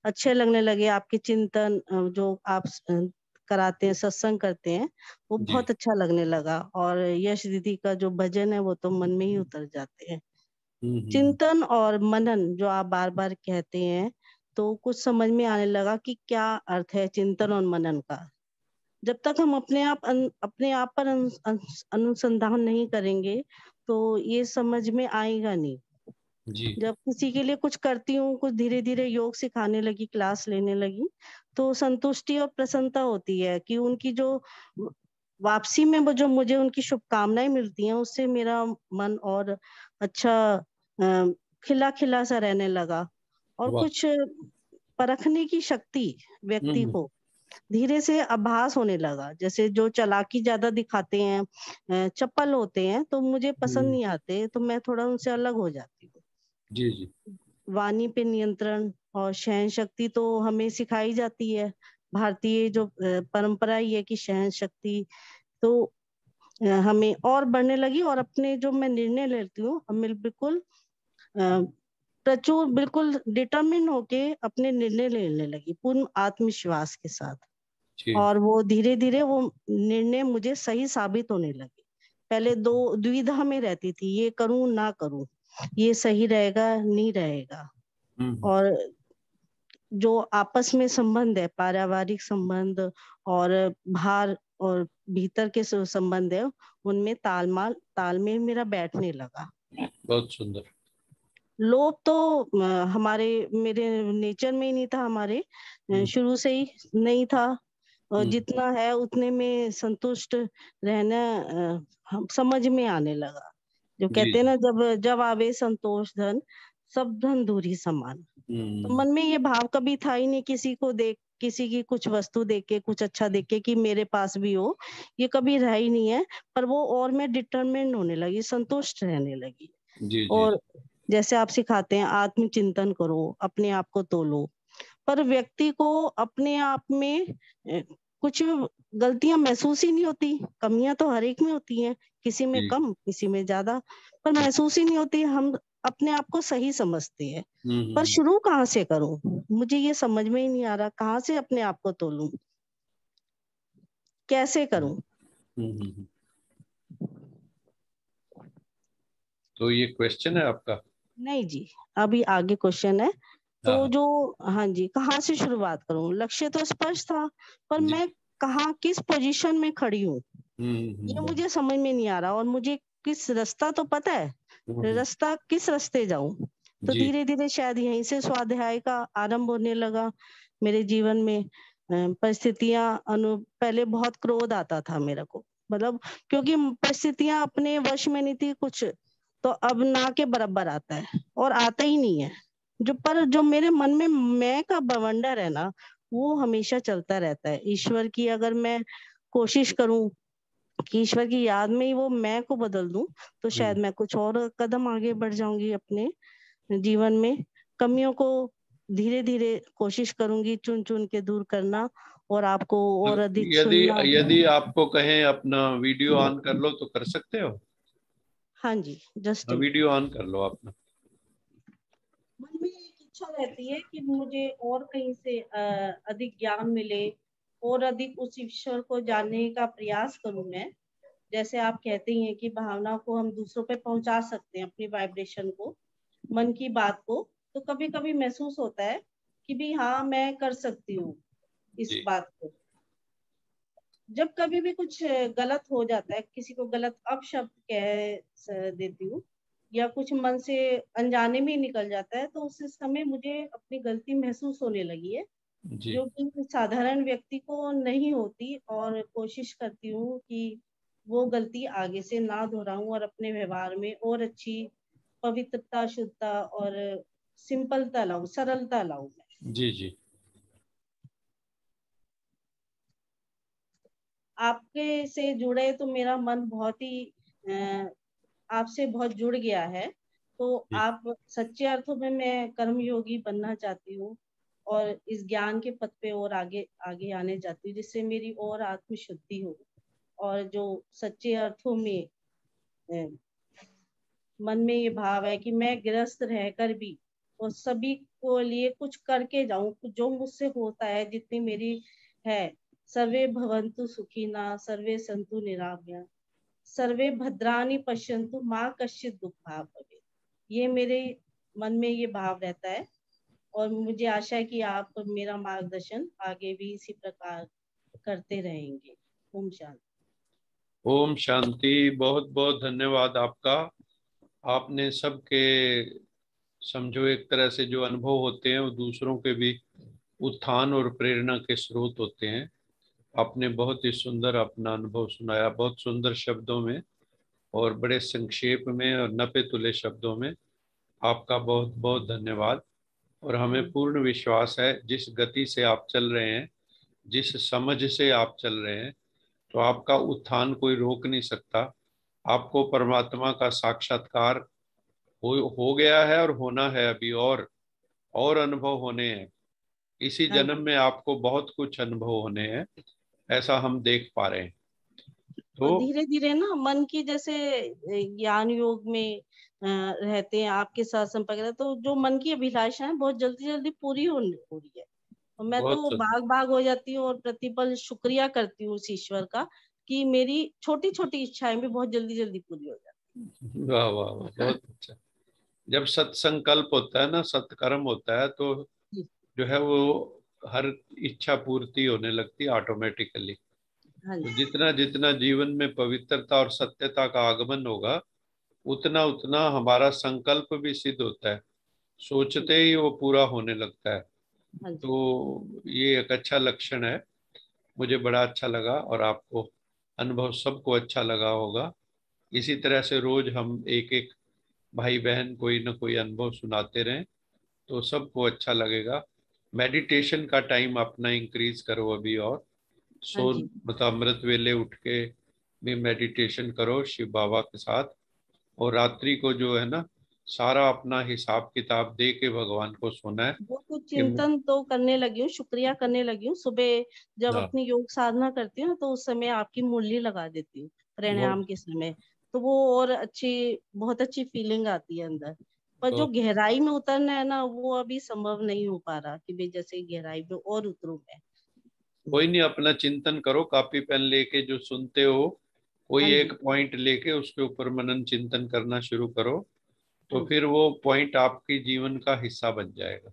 अच्छे लगने लगे। आपके चिंतन जो आप कराते हैं, सत्संग करते हैं, वो जी। बहुत अच्छा लगने लगा। और यश दीदी का जो भजन है वो तो मन में ही उतर जाते हैं। चिंतन और मनन जो आप बार बार कहते हैं, तो कुछ समझ में आने लगा कि क्या अर्थ है चिंतन और मनन का। जब तक हम अपने आप पर अनुसंधान नहीं करेंगे तो ये समझ में आएगा नहीं। जी जब किसी के लिए कुछ करती हूँ, कुछ धीरे धीरे योग सिखाने लगी, क्लास लेने लगी, तो संतुष्टि और प्रसन्नता होती है कि उनकी जो वापसी में वो जो मुझे उनकी शुभकामनाएं मिलती हैं, उससे मेरा मन और अच्छा खिला खिला सा रहने लगा। और वाह। कुछ परखने की शक्ति व्यक्ति हम्म। को धीरे से आभास होने लगा। जैसे जो चालाकी ज्यादा दिखाते हैं, चपल होते हैं, तो मुझे पसंद हम्म। नहीं आते, तो मैं थोड़ा उनसे अलग हो जाती हूँ। जी जी। वाणी पे नियंत्रण और सहन शक्ति तो हमें सिखाई जाती है। भारतीय जो परंपरा ही है कि सहन शक्ति तो हमें और बढ़ने लगी। और अपने जो मैं निर्णय लेती हूँ, हमें बिल्कुल प्रचुर, बिल्कुल डिटरमिन होके अपने निर्णय लेने लगी पूर्ण आत्मविश्वास के साथ। जी और वो धीरे धीरे वो निर्णय मुझे सही साबित होने लगे। पहले दो दुविधा में रहती थी, ये करूं ना करूं, ये सही रहेगा नहीं रहेगा। हम्म। और जो आपस में संबंध है, पारिवारिक संबंध और बाहर और भीतर के संबंध है, उनमें तालमेल मेरा बैठने लगा। बहुत सुंदर। लोभ तो हमारे मेरे नेचर में ही नहीं था, हमारे हम्म। शुरू से ही नहीं था। और हम्म। जितना है उतने में संतुष्ट रहना हम समझ में आने लगा। जो जी कहते हैं जी। ना, जब जब आवे संतोष धन, सब धन दूरी समान। तो हम्म। मन में ये भाव कभी था ही नहीं किसी को देख, किसी की कुछ वस्तु देख के, कुछ अच्छा देख के कि मेरे पास भी हो, ये कभी रहा ही नहीं है। पर वो और मैं डिटरमिन्ड होने लगी, संतुष्ट रहने लगी। जी जी। और जैसे आप सिखाते हैं, आत्मचिंतन करो, अपने आप को तोलो। पर व्यक्ति को अपने आप में कुछ गलतियां महसूस ही नहीं होती। कमियां तो हर एक में होती हैं, किसी में जी। कम, किसी में ज्यादा, पर महसूस ही नहीं होती। हम अपने आप को सही समझते हैं। पर हम्म। शुरू कहाँ से करूं, मुझे ये समझ में ही नहीं आ रहा, कहाँ से अपने आप को तोलूं, कैसे करूं। हम्म। तो ये क्वेश्चन है आपका? नहीं जी, अभी आगे क्वेश्चन है। तो हाँ हाँ। जो, हाँ जी, कहाँ से शुरुआत करूं? लक्ष्य तो स्पष्ट था, पर जी। मैं कहाँ, किस पोजीशन में खड़ी हूँ, ये हम्म। मुझे समझ में नहीं आ रहा। और मुझे किस रास्ता तो पता है, हम्म। रास्ता किस रास्ते जाऊं। तो जी। धीरे धीरे शायद यहीं से स्वाध्याय का आरंभ होने लगा मेरे जीवन में। परिस्थितियां पहले बहुत क्रोध आता था मेरे को, मतलब क्योंकि परिस्थितियां अपने वश में नहीं थी कुछ, तो अब ना के बराबर आता है और आता ही नहीं है। जो मेरे मन में मैं का बवंडर है ना, वो हमेशा चलता रहता है। ईश्वर की अगर मैं कोशिश करूं कि ईश्वर की याद में ही वो मैं को बदल दूं, तो हम्म। शायद मैं कुछ और कदम आगे बढ़ जाऊंगी अपने जीवन में। कमियों को धीरे धीरे कोशिश करूंगी चुन चुन के दूर करना, और आपको तो और अधिक यदि सुनना। यदि आपको कहें अपना वीडियो ऑन कर लो तो कर सकते हो? हाँ जी, जस्ट वीडियो ऑन कर लो अपना। मन में एक इच्छा रहती है कि मुझे और कहीं से अधिक ज्ञान मिले, और अधिक उस ईश्वर को जानने का प्रयास करूं मैं। जैसे आप कहते हैं कि भावना को हम दूसरों पे पहुंचा सकते हैं, अपनी वाइब्रेशन को, मन की बात को। तो कभी कभी महसूस होता है कि भी हाँ, मैं कर सकती हूँ इस जी। बात को। जब कभी भी कुछ गलत हो जाता है, किसी को गलत अपशब्द कह देती हूँ, या कुछ मन से अनजाने में ही निकल जाता है, तो उस समय मुझे अपनी गलती महसूस होने लगी है, जी। जो कि साधारण व्यक्ति को नहीं होती। और कोशिश करती हूँ कि वो गलती आगे से ना दोहराऊं, और अपने व्यवहार में और अच्छी पवित्रता, शुद्धता और सिंपलता लाऊं, सरलता लाऊं मैं। जी। जी। आपके से जुड़े तो मेरा मन बहुत ही आपसे बहुत जुड़ गया है। तो जी। आप सच्चे अर्थों में, मैं कर्मयोगी बनना चाहती हूँ, और इस ज्ञान के पथ पे और आगे आगे आने चाहती हूँ, जिससे मेरी और आत्मशुद्धि हो। और जो सच्चे अर्थों में अ, मन में ये भाव है कि मैं गृहस्थ रहकर भी और सभी को लिए कुछ करके जाऊं, जो मुझसे होता है, जितनी मेरी है। सर्वे भवन्तु सुखिनः, सर्वे सन्तु निरामया, सर्वे भद्राणि पश्यन्तु, माँ कश्चित् दुःखभाग् भवेत्। ये मेरे मन में ये भाव रहता है। और मुझे आशा है कि आप मेरा मार्गदर्शन आगे भी इसी प्रकार करते रहेंगे। ओम शांति। ओम शांति। बहुत बहुत धन्यवाद आपका। आपने सबके, समझो एक तरह से जो अनुभव होते हैं वो दूसरों के भी उत्थान और प्रेरणा के स्रोत होते हैं। आपने बहुत ही सुंदर अपना अनुभव सुनाया, बहुत सुंदर शब्दों में और बड़े संक्षेप में और नपे तुले शब्दों में। आपका बहुत बहुत धन्यवाद। और हमें पूर्ण विश्वास है जिस गति से आप चल रहे हैं, जिस समझ से आप चल रहे हैं, तो आपका उत्थान कोई रोक नहीं सकता। आपको परमात्मा का साक्षात्कार हो गया है और होना है अभी, और अनुभव होने हैं। इसी हाँ जन्म जी। में आपको बहुत कुछ अनुभव होने हैं, ऐसा हम देख पा रहे हैं। और तो धीरे धीरे ना मन की जैसे ज्ञान योग में रहते हैं आपके साथ संपर्क रहता है, तो जो मन की अभिलाषाएं बहुत जल्दी जल्दी पूरी हो रही है। और मैं बहुत तो सुंदर। बाग बाग हो जाती हूँ और प्रतिपल शुक्रिया करती हूँ उस ईश्वर का कि मेरी छोटी छोटी इच्छाएं भी बहुत जल्दी जल्दी पूरी हो जाती वाह वाह वाह, बहुत अच्छा। जब सत्संकल्प होता है ना, सत्कर्म होता है, तो हैं। जो है वो हर इच्छा पूर्ति होने लगती है ऑटोमेटिकली। हाँ तो जी। जितना जितना जीवन में पवित्रता और सत्यता का आगमन होगा, उतना उतना हमारा संकल्प भी सिद्ध होता है, सोचते ही वो पूरा होने लगता है। हाँ जी। तो ये एक अच्छा लक्षण है। मुझे बड़ा अच्छा लगा और आपको अनुभव सबको अच्छा लगा होगा। इसी तरह से रोज हम एक एक भाई बहन कोई ना कोई अनुभव सुनाते रहें तो सबको अच्छा लगेगा। मेडिटेशन का टाइम अपना इंक्रीज करो अभी, और हाँ सो जी। मतलब अमृत वेले उठ के भी मेडिटेशन करो शिव बाबा के साथ। और रात्रि को जो है ना, सारा अपना हिसाब किताब दे के भगवान को सोना है वो तो कि चिंतन तो करने लगी हूँ, शुक्रिया करने लगी हूँ। सुबह जब हाँ, अपनी योग साधना करती हूँ तो उस समय आपकी मुरली लगा देती हूँ बहुत प्राणायाम के समय। तो वो और अच्छी, बहुत अच्छी फीलिंग आती है अंदर। पर जो बहुत गहराई में उतरना है ना, वो अभी संभव नहीं हो पा रहा कि भाई जैसे गहराई में और उतरूं मैं। कोई नहीं, अपना चिंतन करो, कॉपी पेन लेके जो सुनते हो हाँ कोई एक जी। पॉइंट लेके उसके ऊपर मनन चिंतन करना शुरू करो, हाँ तो जी। फिर वो पॉइंट आपके जीवन का हिस्सा बन जाएगा।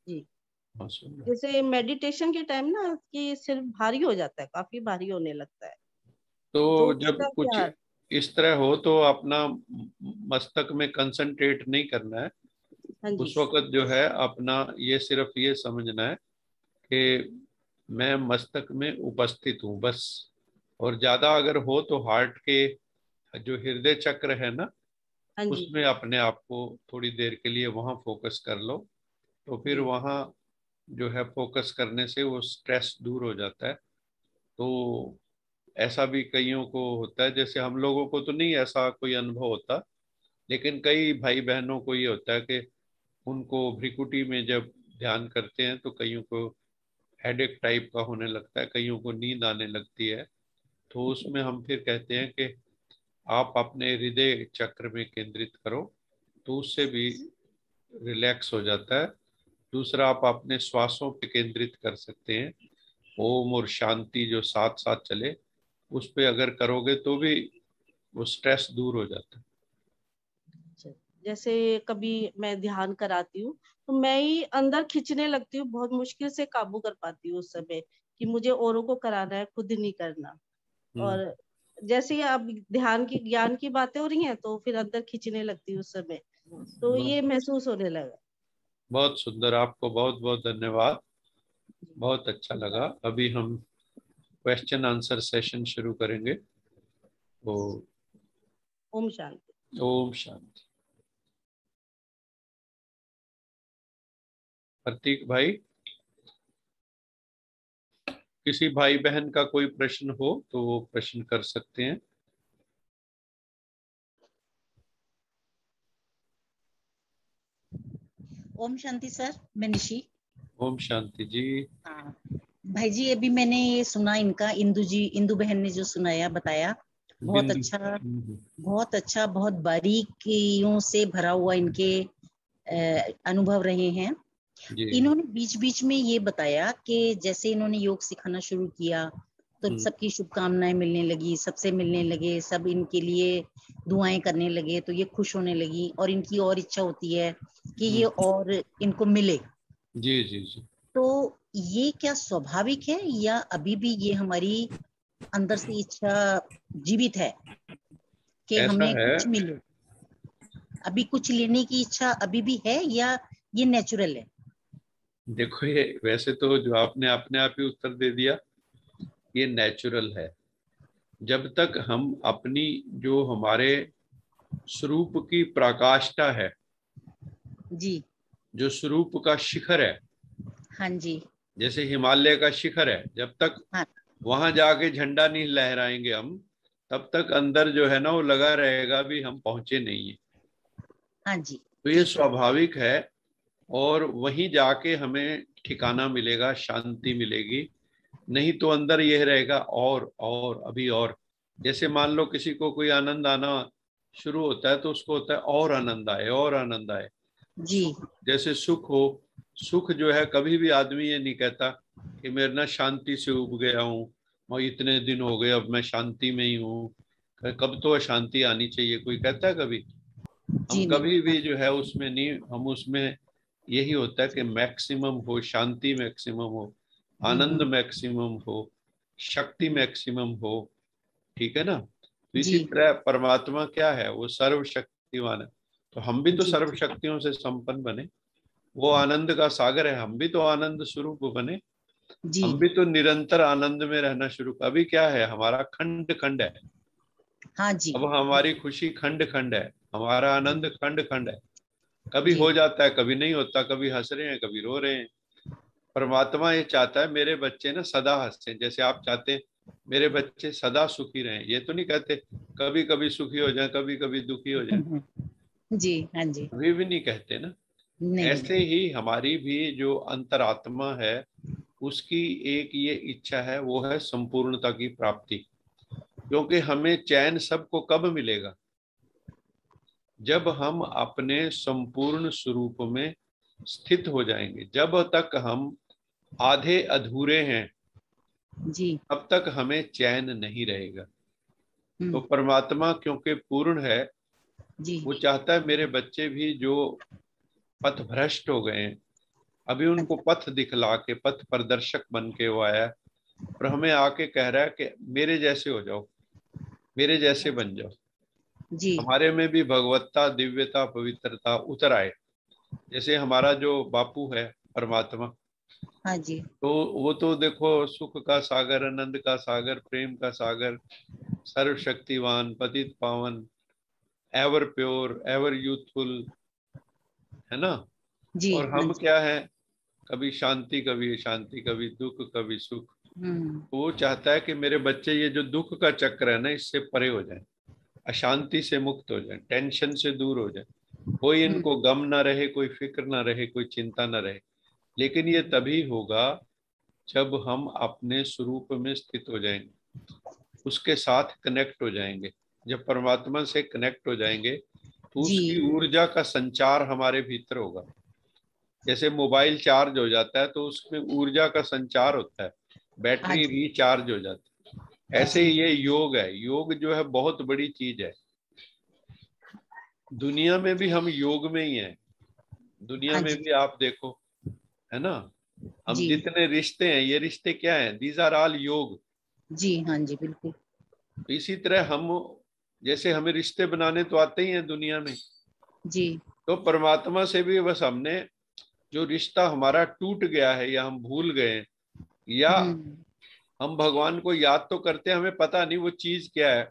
जी। हाँ, सुन रहा। जैसे मेडिटेशन के टाइम ना कि सिर भारी हो जाता है, काफी भारी होने लगता है। तो तो जब उसका कुछ क्या? इस तरह हो तो अपना मस्तक में कंसंट्रेट नहीं करना है। हाँ जी। उस वक्त जो है अपना ये सिर्फ ये समझना है कि मैं मस्तक में उपस्थित हूँ बस। और ज्यादा अगर हो तो हार्ट के जो हृदय चक्र है ना, हाँ जी। उसमें अपने आप को थोड़ी देर के लिए वहां फोकस कर लो। तो फिर जी। वहाँ जो है फोकस करने से वो स्ट्रेस दूर हो जाता है। तो ऐसा भी कईयों को होता है, जैसे हम लोगों को तो नहीं ऐसा कोई अनुभव होता, लेकिन कई भाई बहनों को ये होता है कि उनको भ्रिकुटी में जब ध्यान करते हैं तो कईयों को हेडेक टाइप का होने लगता है, कईयों को नींद आने लगती है। तो उसमें हम फिर कहते हैं कि आप अपने हृदय चक्र में केंद्रित करो, तो उससे भी रिलैक्स हो जाता है। दूसरा, आप अपने श्वासों पे केंद्रित कर सकते हैं, ओम और शांति जो साथ साथ चले, उस पे अगर करोगे तो भी वो स्ट्रेस दूर हो जाता है। अच्छा। जैसे कभी मैं ध्यान कराती हूँ तो मैं ही अंदर खींचने लगती हूँ, बहुत मुश्किल से काबू कर पाती हूँ उस समय कि मुझे औरों को कराना है, खुद नहीं करना। हम्म। और जैसे ही अब ध्यान की ज्ञान की बातें हो रही हैं तो फिर अंदर खींचने लगती हूँ उस समय। तो बहुत ये महसूस होने लगा। बहुत सुंदर, आपको बहुत बहुत धन्यवाद। बहुत अच्छा लगा। अभी हम क्वेश्चन आंसर सेशन शुरू करेंगे। तो ओम शांति। ओम शांति। प्रतीक भाई, किसी भाई बहन का कोई प्रश्न हो तो वो प्रश्न कर सकते हैं। ओम शांति सर, मैं निशी। ओम शांति जी। हाँ भाई जी, अभी मैंने ये सुना इनका, इंदु जी, इंदु बहन ने जो सुनाया बताया, बहुत बिंदु। अच्छा, बहुत अच्छा, बहुत बारीकियों से भरा हुआ इनके अनुभव रहे हैं। जी। इन्होंने बीच बीच में ये बताया कि जैसे इन्होंने योग सिखाना शुरू किया तो हम्म, सबकी शुभकामनाएं मिलने लगी, सबसे मिलने लगे, सब इनके लिए दुआएं करने लगे, तो ये खुश होने लगी और इनकी और इच्छा होती है कि ये हम्म, और इनको मिले। जी जी जी। तो ये क्या स्वाभाविक है या अभी भी ये हमारी अंदर से इच्छा जीवित है कि ऐसा हमें है, कुछ मिले? अभी कुछ लेने की इच्छा अभी भी है या ये नेचुरल है? देखो ये वैसे तो जो आपने अपने आप ही उत्तर दे दिया ये नेचुरल है। जब तक हम अपनी जो हमारे स्वरूप की प्रकाष्ठा है, जी जो स्वरूप का शिखर है, हाँ जी जैसे हिमालय का शिखर है, जब तक हाँ वहां जाके झंडा नहीं लहराएंगे हम, तब तक अंदर जो है ना वो लगा रहेगा भी हम पहुंचे नहीं है। हाँ जी तो ये ठीक है। स्वाभाविक है, और वहीं जाके हमें ठिकाना मिलेगा, शांति मिलेगी। नहीं तो अंदर यह रहेगा और अभी और। जैसे मान लो किसी को कोई आनंद आना शुरू होता है तो उसको होता है और आनंद आए और आनंद आए। जी सुख, जैसे सुख हो, सुख जो है कभी भी आदमी ये नहीं कहता कि मैं ना शांति से उब गया हूँ और इतने दिन हो गए अब मैं शांति में ही हूँ। कब तो शांति आनी चाहिए, कोई कहता है कभी? हम जी नहीं। कभी हाँ भी जो है उसमें नहीं, हम उसमें यही होता है कि मैक्सिमम हो, शांति मैक्सिमम हो, आनंद हम्म, मैक्सिमम हो, शक्ति मैक्सिमम हो। ठीक है ना? तो इसी जी तरह परमात्मा क्या है, वो सर्वशक्तिवान है। तो हम भी तो जी सर्व शक्तियों से संपन्न बने। वो आनंद का सागर है, हम भी तो आनंद स्वरूप बने। जी हम भी तो निरंतर आनंद में रहना शुरू। अभी क्या है, हमारा खंड खंड है। हाँ जी अब हमारी खुशी खंड खंड है, हमारा आनंद हम्म, खंड खंड है। कभी जी हो जाता है, कभी नहीं होता, कभी हंस रहे हैं, कभी रो रहे हैं। परमात्मा ये चाहता है मेरे बच्चे ना सदा हंसे, जैसे आप चाहते हैं मेरे बच्चे सदा सुखी रहें। ये तो नहीं कहते कभी कभी सुखी हो जाए, कभी कभी दुखी हो जाए, जी हाँ जी कभी भी नहीं कहते ना। नहीं ऐसे ही हमारी भी जो अंतरात्मा है, उसकी एक ये इच्छा है, वो है संपूर्णता की प्राप्ति। क्योंकि हमें चैन सबको कब मिलेगा? जब हम अपने संपूर्ण स्वरूप में स्थित हो जाएंगे। जब तक हम आधे अधूरे हैं जी तब तक हमें चैन नहीं रहेगा। तो हम्म, परमात्मा क्योंकि पूर्ण है, जी वो चाहता है मेरे बच्चे भी जो पथ भ्रष्ट हो गए हैं, अभी उनको अच्छा पथ दिखला के, पथ प्रदर्शक बन के वो आया है, और हमें आके कह रहा है कि मेरे जैसे हो जाओ, मेरे जैसे बन जाओ। जी हमारे में भी भगवत्ता, दिव्यता, पवित्रता उतर आए। जैसे हमारा जो बापू है परमात्मा, हाँ जी तो वो तो देखो सुख का सागर, आनंद का सागर, प्रेम का सागर, सर्वशक्तिवान, पतित पावन, एवर प्योर, एवर यूथफुल, है ना? जी और हाँ हम जी क्या है, कभी शांति कभी अशांति, कभी दुख कभी सुख। हम्म, तो वो चाहता है कि मेरे बच्चे ये जो दुख का चक्र है ना, इससे परे हो जाए, अशांति से मुक्त हो जाए, टेंशन से दूर हो जाए, कोई हम्म, इनको गम ना रहे, कोई फिक्र ना रहे, कोई चिंता ना रहे। लेकिन ये तभी होगा जब हम अपने स्वरूप में स्थित हो जाएंगे, उसके साथ कनेक्ट हो जाएंगे। जब परमात्मा से कनेक्ट हो जाएंगे तो जी उसकी ऊर्जा का संचार हमारे भीतर होगा। जैसे मोबाइल चार्ज हो जाता है तो उसमें ऊर्जा का संचार होता है, हाँ बैटरी जी रिचार्ज हो जाती है। ऐसे ही जी ये योग है, योग जो है बहुत बड़ी चीज है। दुनिया में भी हम योग में ही हैं। दुनिया हाँ में जी भी आप देखो, है ना, हम जी जितने रिश्ते हैं, ये रिश्ते क्या हैं? दीज आर ऑल योग। जी हाँ जी बिल्कुल तो इसी तरह हम, जैसे हमें रिश्ते बनाने तो आते ही हैं दुनिया में, जी तो परमात्मा से भी बस हमने जो रिश्ता हमारा टूट गया है या हम भूल गए, या हम्म हम भगवान को याद तो करते हैं, हमें पता नहीं वो चीज क्या है,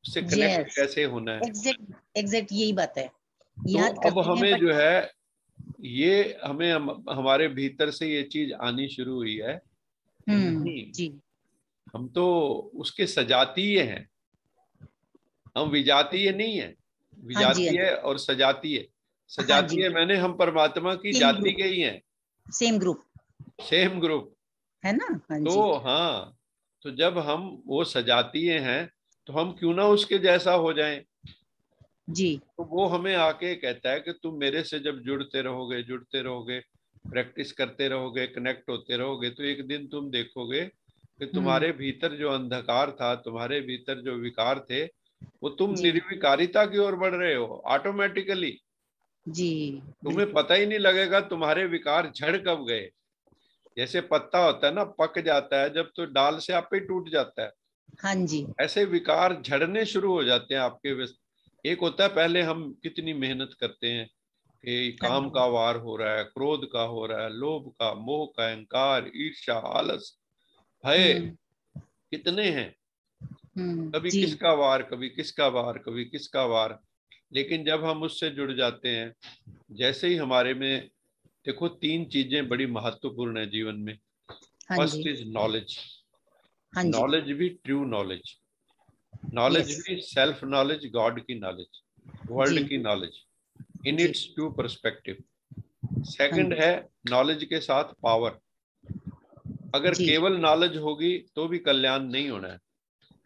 उससे कनेक्ट यस कैसे होना है। एग्जैक्ट एग्जैक्ट यही बात है तो याद अब करते हैं हमें बट जो है ये, हमें हमारे भीतर से ये चीज आनी शुरू हुई है कि नहीं, जी हम तो उसके सजातीय हैं, हम विजातीय नहीं है। हाँ जी हाँ विजातीय जी और सजातीय, हाँ जी सजातीय मैंने हम परमात्मा की सेम जाति ग्रुप के ही हैं, सेम ग्रुप सेम ग्रुप। है ना हाँ तो जी हाँ, तो जब हम वो सजातीय हैं तो हम क्यों ना उसके जैसा हो जाएं। जी तो वो हमें आके कहता है कि तुम मेरे से जब जुड़ते रहोगे, जुड़ते रहोगे, प्रैक्टिस करते रहोगे, कनेक्ट होते रहोगे, तो एक दिन तुम देखोगे कि हम्म तुम्हारे भीतर जो अंधकार था, तुम्हारे भीतर जो विकार थे, वो तुम जी निर्विकारिता की ओर बढ़ रहे हो ऑटोमेटिकली। जी तुम्हें बिल्कुल पता ही नहीं लगेगा तुम्हारे विकार झड़ कब गए। जैसे पत्ता होता है ना, पक जाता है जब, तो डाल से आप ही टूट जाता है। हाँ जी ऐसे विकार झड़ने शुरू हो जाते हैं आपके एक होता है पहले हम कितनी मेहनत करते हैं कि हाँ काम जी का वार हो रहा है, क्रोध का हो रहा है, लोभ का, मोह का, अहंकार, ईर्ष्या, आलस, भय, हम्म कितने हैं, कभी जी किसका वार, कभी किसका वार, कभी किसका वार। लेकिन जब हम उससे जुड़ जाते हैं, जैसे ही हमारे में, देखो 3 चीजें बड़ी महत्वपूर्ण है जीवन में। हाँ फर्स्ट जी इज नॉलेज, हाँ जी नॉलेज भी ट्रू नॉलेज, नॉलेज यस भी सेल्फ नॉलेज, गॉड की नॉलेज, जी वर्ल्ड की नॉलेज, इन जी इट्स ट्रू पर्सपेक्टिव। हाँ सेकंड है नॉलेज के साथ पावर। अगर जी केवल नॉलेज होगी तो भी कल्याण नहीं होना है।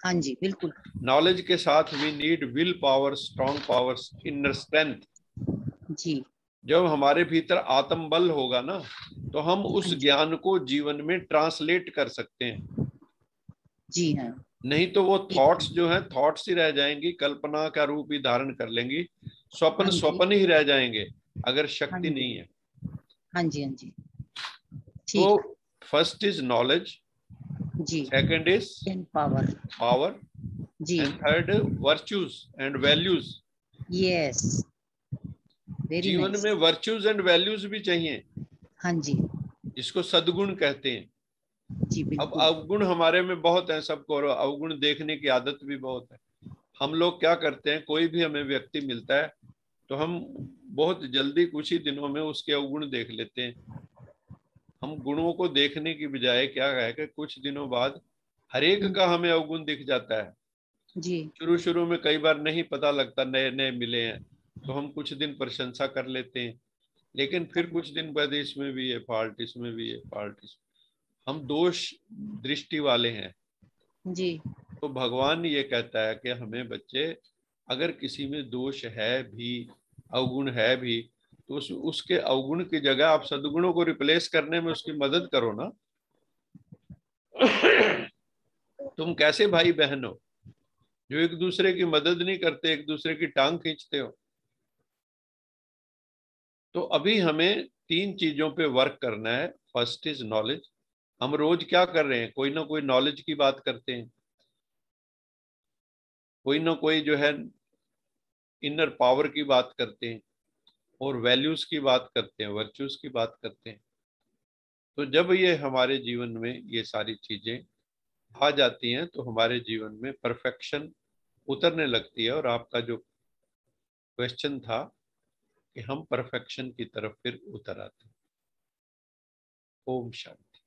हाँ जी बिल्कुल नॉलेज के साथ we need will power, strong powers, inner strength. जी जब हमारे भीतर आत्म बल होगा ना, तो हम हाँ उस जी ज्ञान को जीवन में ट्रांसलेट कर सकते हैं। जी हाँ नहीं तो वो ठीक है थॉट्स जो हैं थॉट्स ही रह जाएंगी, कल्पना का रूप ही धारण कर लेंगी, स्वप्न हाँ जी स्वप्न ही रह जाएंगे अगर हाँ शक्ति जी नहीं है। हाँ जी हाँ जी तो ठीक फर्स्ट इज नॉलेज, जी second is in power power, जी and third virtues and values. Yes very जीवन नाइस में वर्च्यूज एंड वैल्यूज भी चाहिए, हाँ जी जिसको सद्गुण कहते हैं। जी अब बिल्कुल अवगुण हमारे में बहुत है सबको, और अवगुण देखने की आदत भी बहुत है। हम लोग क्या करते हैं, कोई भी हमें व्यक्ति मिलता है तो हम बहुत जल्दी कुछ ही दिनों में उसके अवगुण देख लेते हैं। हम गुणों को देखने की बजाय क्या है कि कुछ दिनों बाद हर एक का हमें अवगुण दिख जाता है। जी शुरू शुरू में कई बार नहीं पता लगता, नए नए मिले हैं तो हम कुछ दिन प्रशंसा कर लेते हैं, लेकिन फिर कुछ दिन बाद इसमें भी ये फॉल्ट, इसमें भी ये फॉल्ट, हम दोष दृष्टि वाले हैं। जी तो भगवान ये कहता है कि हमें बच्चे, अगर किसी में दोष है भी, अवगुण है भी, तो उसके अवगुण की जगह आप सद्गुणों को रिप्लेस करने में उसकी मदद करो ना। तुम कैसे भाई बहन हो जो एक दूसरे की मदद नहीं करते, एक दूसरे की टांग खींचते हो? तो अभी हमें 3 चीजों पे वर्क करना है। First is knowledge. हम रोज क्या कर रहे हैं, कोई ना कोई नॉलेज की बात करते हैं, कोई ना कोई जो है इनर पावर की बात करते हैं, और वैल्यूज की बात करते हैं, वर्च्यूज की बात करते हैं। तो जब ये हमारे जीवन में ये सारी चीजें आ जाती हैं तो हमारे जीवन में परफेक्शन उतरने लगती है। और आपका जो क्वेश्चन था कि हम परफेक्शन की तरफ फिर उतर आते हैं। ओम शांति।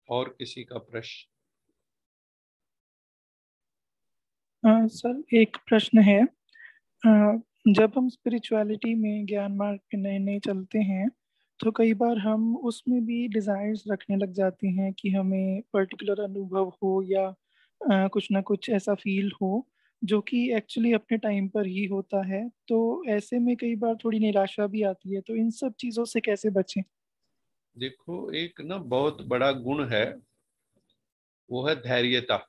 और किसी का प्रश्न? सर एक प्रश्न है। जब हम स्पिरिचुअलिटी में ज्ञान मार्ग पे नए नए चलते हैं तो कई बार हम उसमें भी डिजायर्स रखने लग जाते हैं कि हमें पर्टिकुलर अनुभव हो या कुछ ना कुछ ऐसा फील हो जो कि एक्चुअली अपने टाइम पर ही होता है। तो ऐसे में कई बार थोड़ी निराशा भी आती है, तो इन सब चीजों से कैसे बचें? देखो, एक ना बहुत बड़ा गुण है, वो है धैर्यता।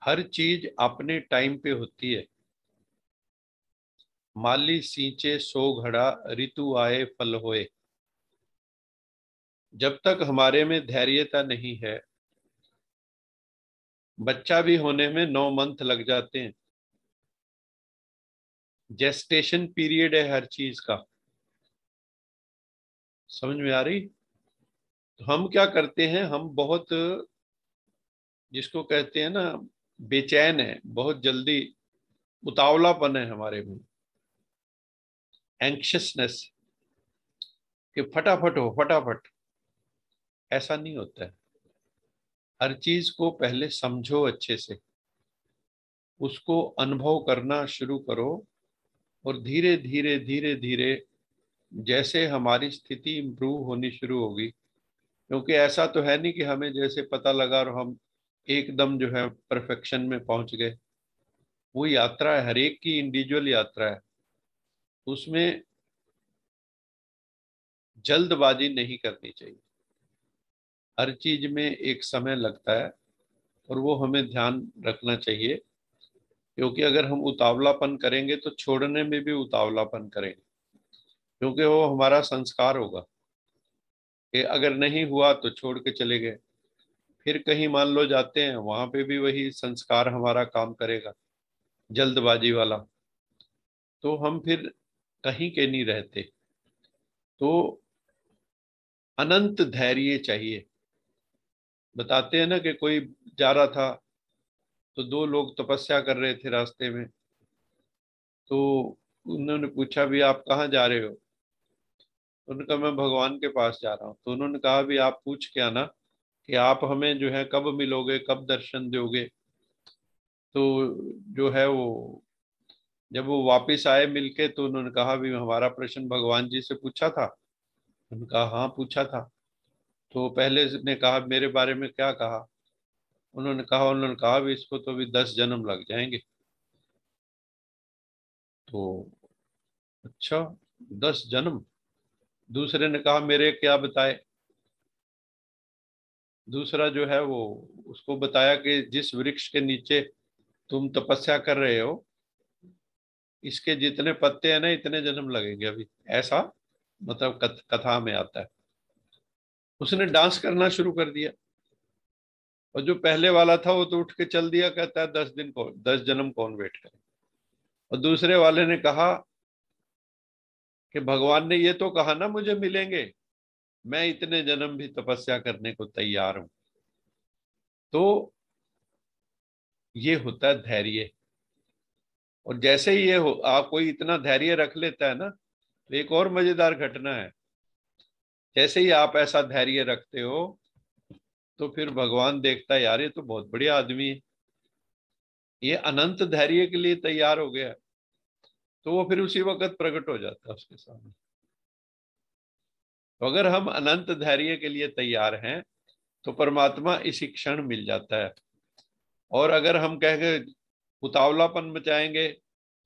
हर चीज अपने टाइम पे होती है। माली सींचे सो घड़ा, ऋतु आए फल होए। जब तक हमारे में धैर्यता नहीं है, बच्चा भी होने में 9 मंथ लग जाते हैं। जेस्टेशन पीरियड है हर चीज का। समझ में आ रही? तो हम क्या करते हैं, हम बहुत, जिसको कहते हैं ना, बेचैन है, बहुत जल्दी उतावलापन है हमारे में, एंक्शसनेस, कि फटाफट हो फटाफट। ऐसा नहीं होता है। हर चीज को पहले समझो अच्छे से, उसको अनुभव करना शुरू करो, और धीरे धीरे धीरे धीरे जैसे हमारी स्थिति इंप्रूव होनी शुरू होगी, क्योंकि ऐसा तो है नहीं कि हमें जैसे पता लगा और हम एकदम जो है परफेक्शन में पहुंच गए। वो यात्रा है, हर एक की इंडिविजुअल यात्रा है। उसमें जल्दबाजी नहीं करनी चाहिए। हर चीज में एक समय लगता है, और वो हमें ध्यान रखना चाहिए, क्योंकि अगर हम उतावलापन करेंगे तो छोड़ने में भी उतावलापन करेंगे, क्योंकि वो हमारा संस्कार होगा कि अगर नहीं हुआ तो छोड़ के चले गए। फिर कहीं मान लो जाते हैं, वहां पे भी वही संस्कार हमारा काम करेगा, जल्दबाजी वाला। तो हम फिर कहीं के नहीं रहते। तो अनंत धैर्य चाहिए। बताते हैं ना कि कोई जा रहा था तो दो लोग तपस्या कर रहे थे रास्ते में, तो उन्होंने पूछा भी आप कहाँ जा रहे हो? उन्होंने कहा मैं भगवान के पास जा रहा हूँ। तो उन्होंने कहा भी आप पूछ के आना कि आप हमें जो है कब मिलोगे, कब दर्शन दोगे। तो जो है वो जब वो वापस आए मिलके तो उन्होंने कहा भी हमारा प्रश्न भगवान जी से पूछा था? उन्होंने कहा हाँ पूछा था। तो पहले ने कहा मेरे बारे में क्या कहा? उन्होंने कहा भी इसको तो भी 10 जन्म लग जाएंगे। तो अच्छा 10 जन्म? दूसरे ने कहा मेरे क्या बताए? दूसरा जो है वो उसको बताया कि जिस वृक्ष के नीचे तुम तपस्या कर रहे हो इसके जितने पत्ते हैं ना इतने जन्म लगेंगे अभी, ऐसा मतलब कथा में आता है। उसने डांस करना शुरू कर दिया और जो पहले वाला था वो तो उठ के चल दिया, कहता है 10 जन्म कौन वेट करे। और दूसरे वाले ने कहा कि भगवान ने ये तो कहा ना मुझे मिलेंगे, मैं इतने जन्म भी तपस्या करने को तैयार हूं। तो ये होता है धैर्य। और जैसे ही ये हो आप कोई इतना धैर्य रख लेता है ना, तो एक और मजेदार घटना है। जैसे ही आप ऐसा धैर्य रखते हो तो फिर भगवान देखता है यार ये तो बहुत बढ़िया आदमी है, ये अनंत धैर्य के लिए तैयार हो गया। तो वो फिर उसी वक्त प्रकट हो जाता है उसके सामने। तो अगर हम अनंत धैर्य के लिए तैयार हैं तो परमात्मा इसी क्षण मिल जाता है। और अगर हम कहेंगे उतावलापन मचाएंगे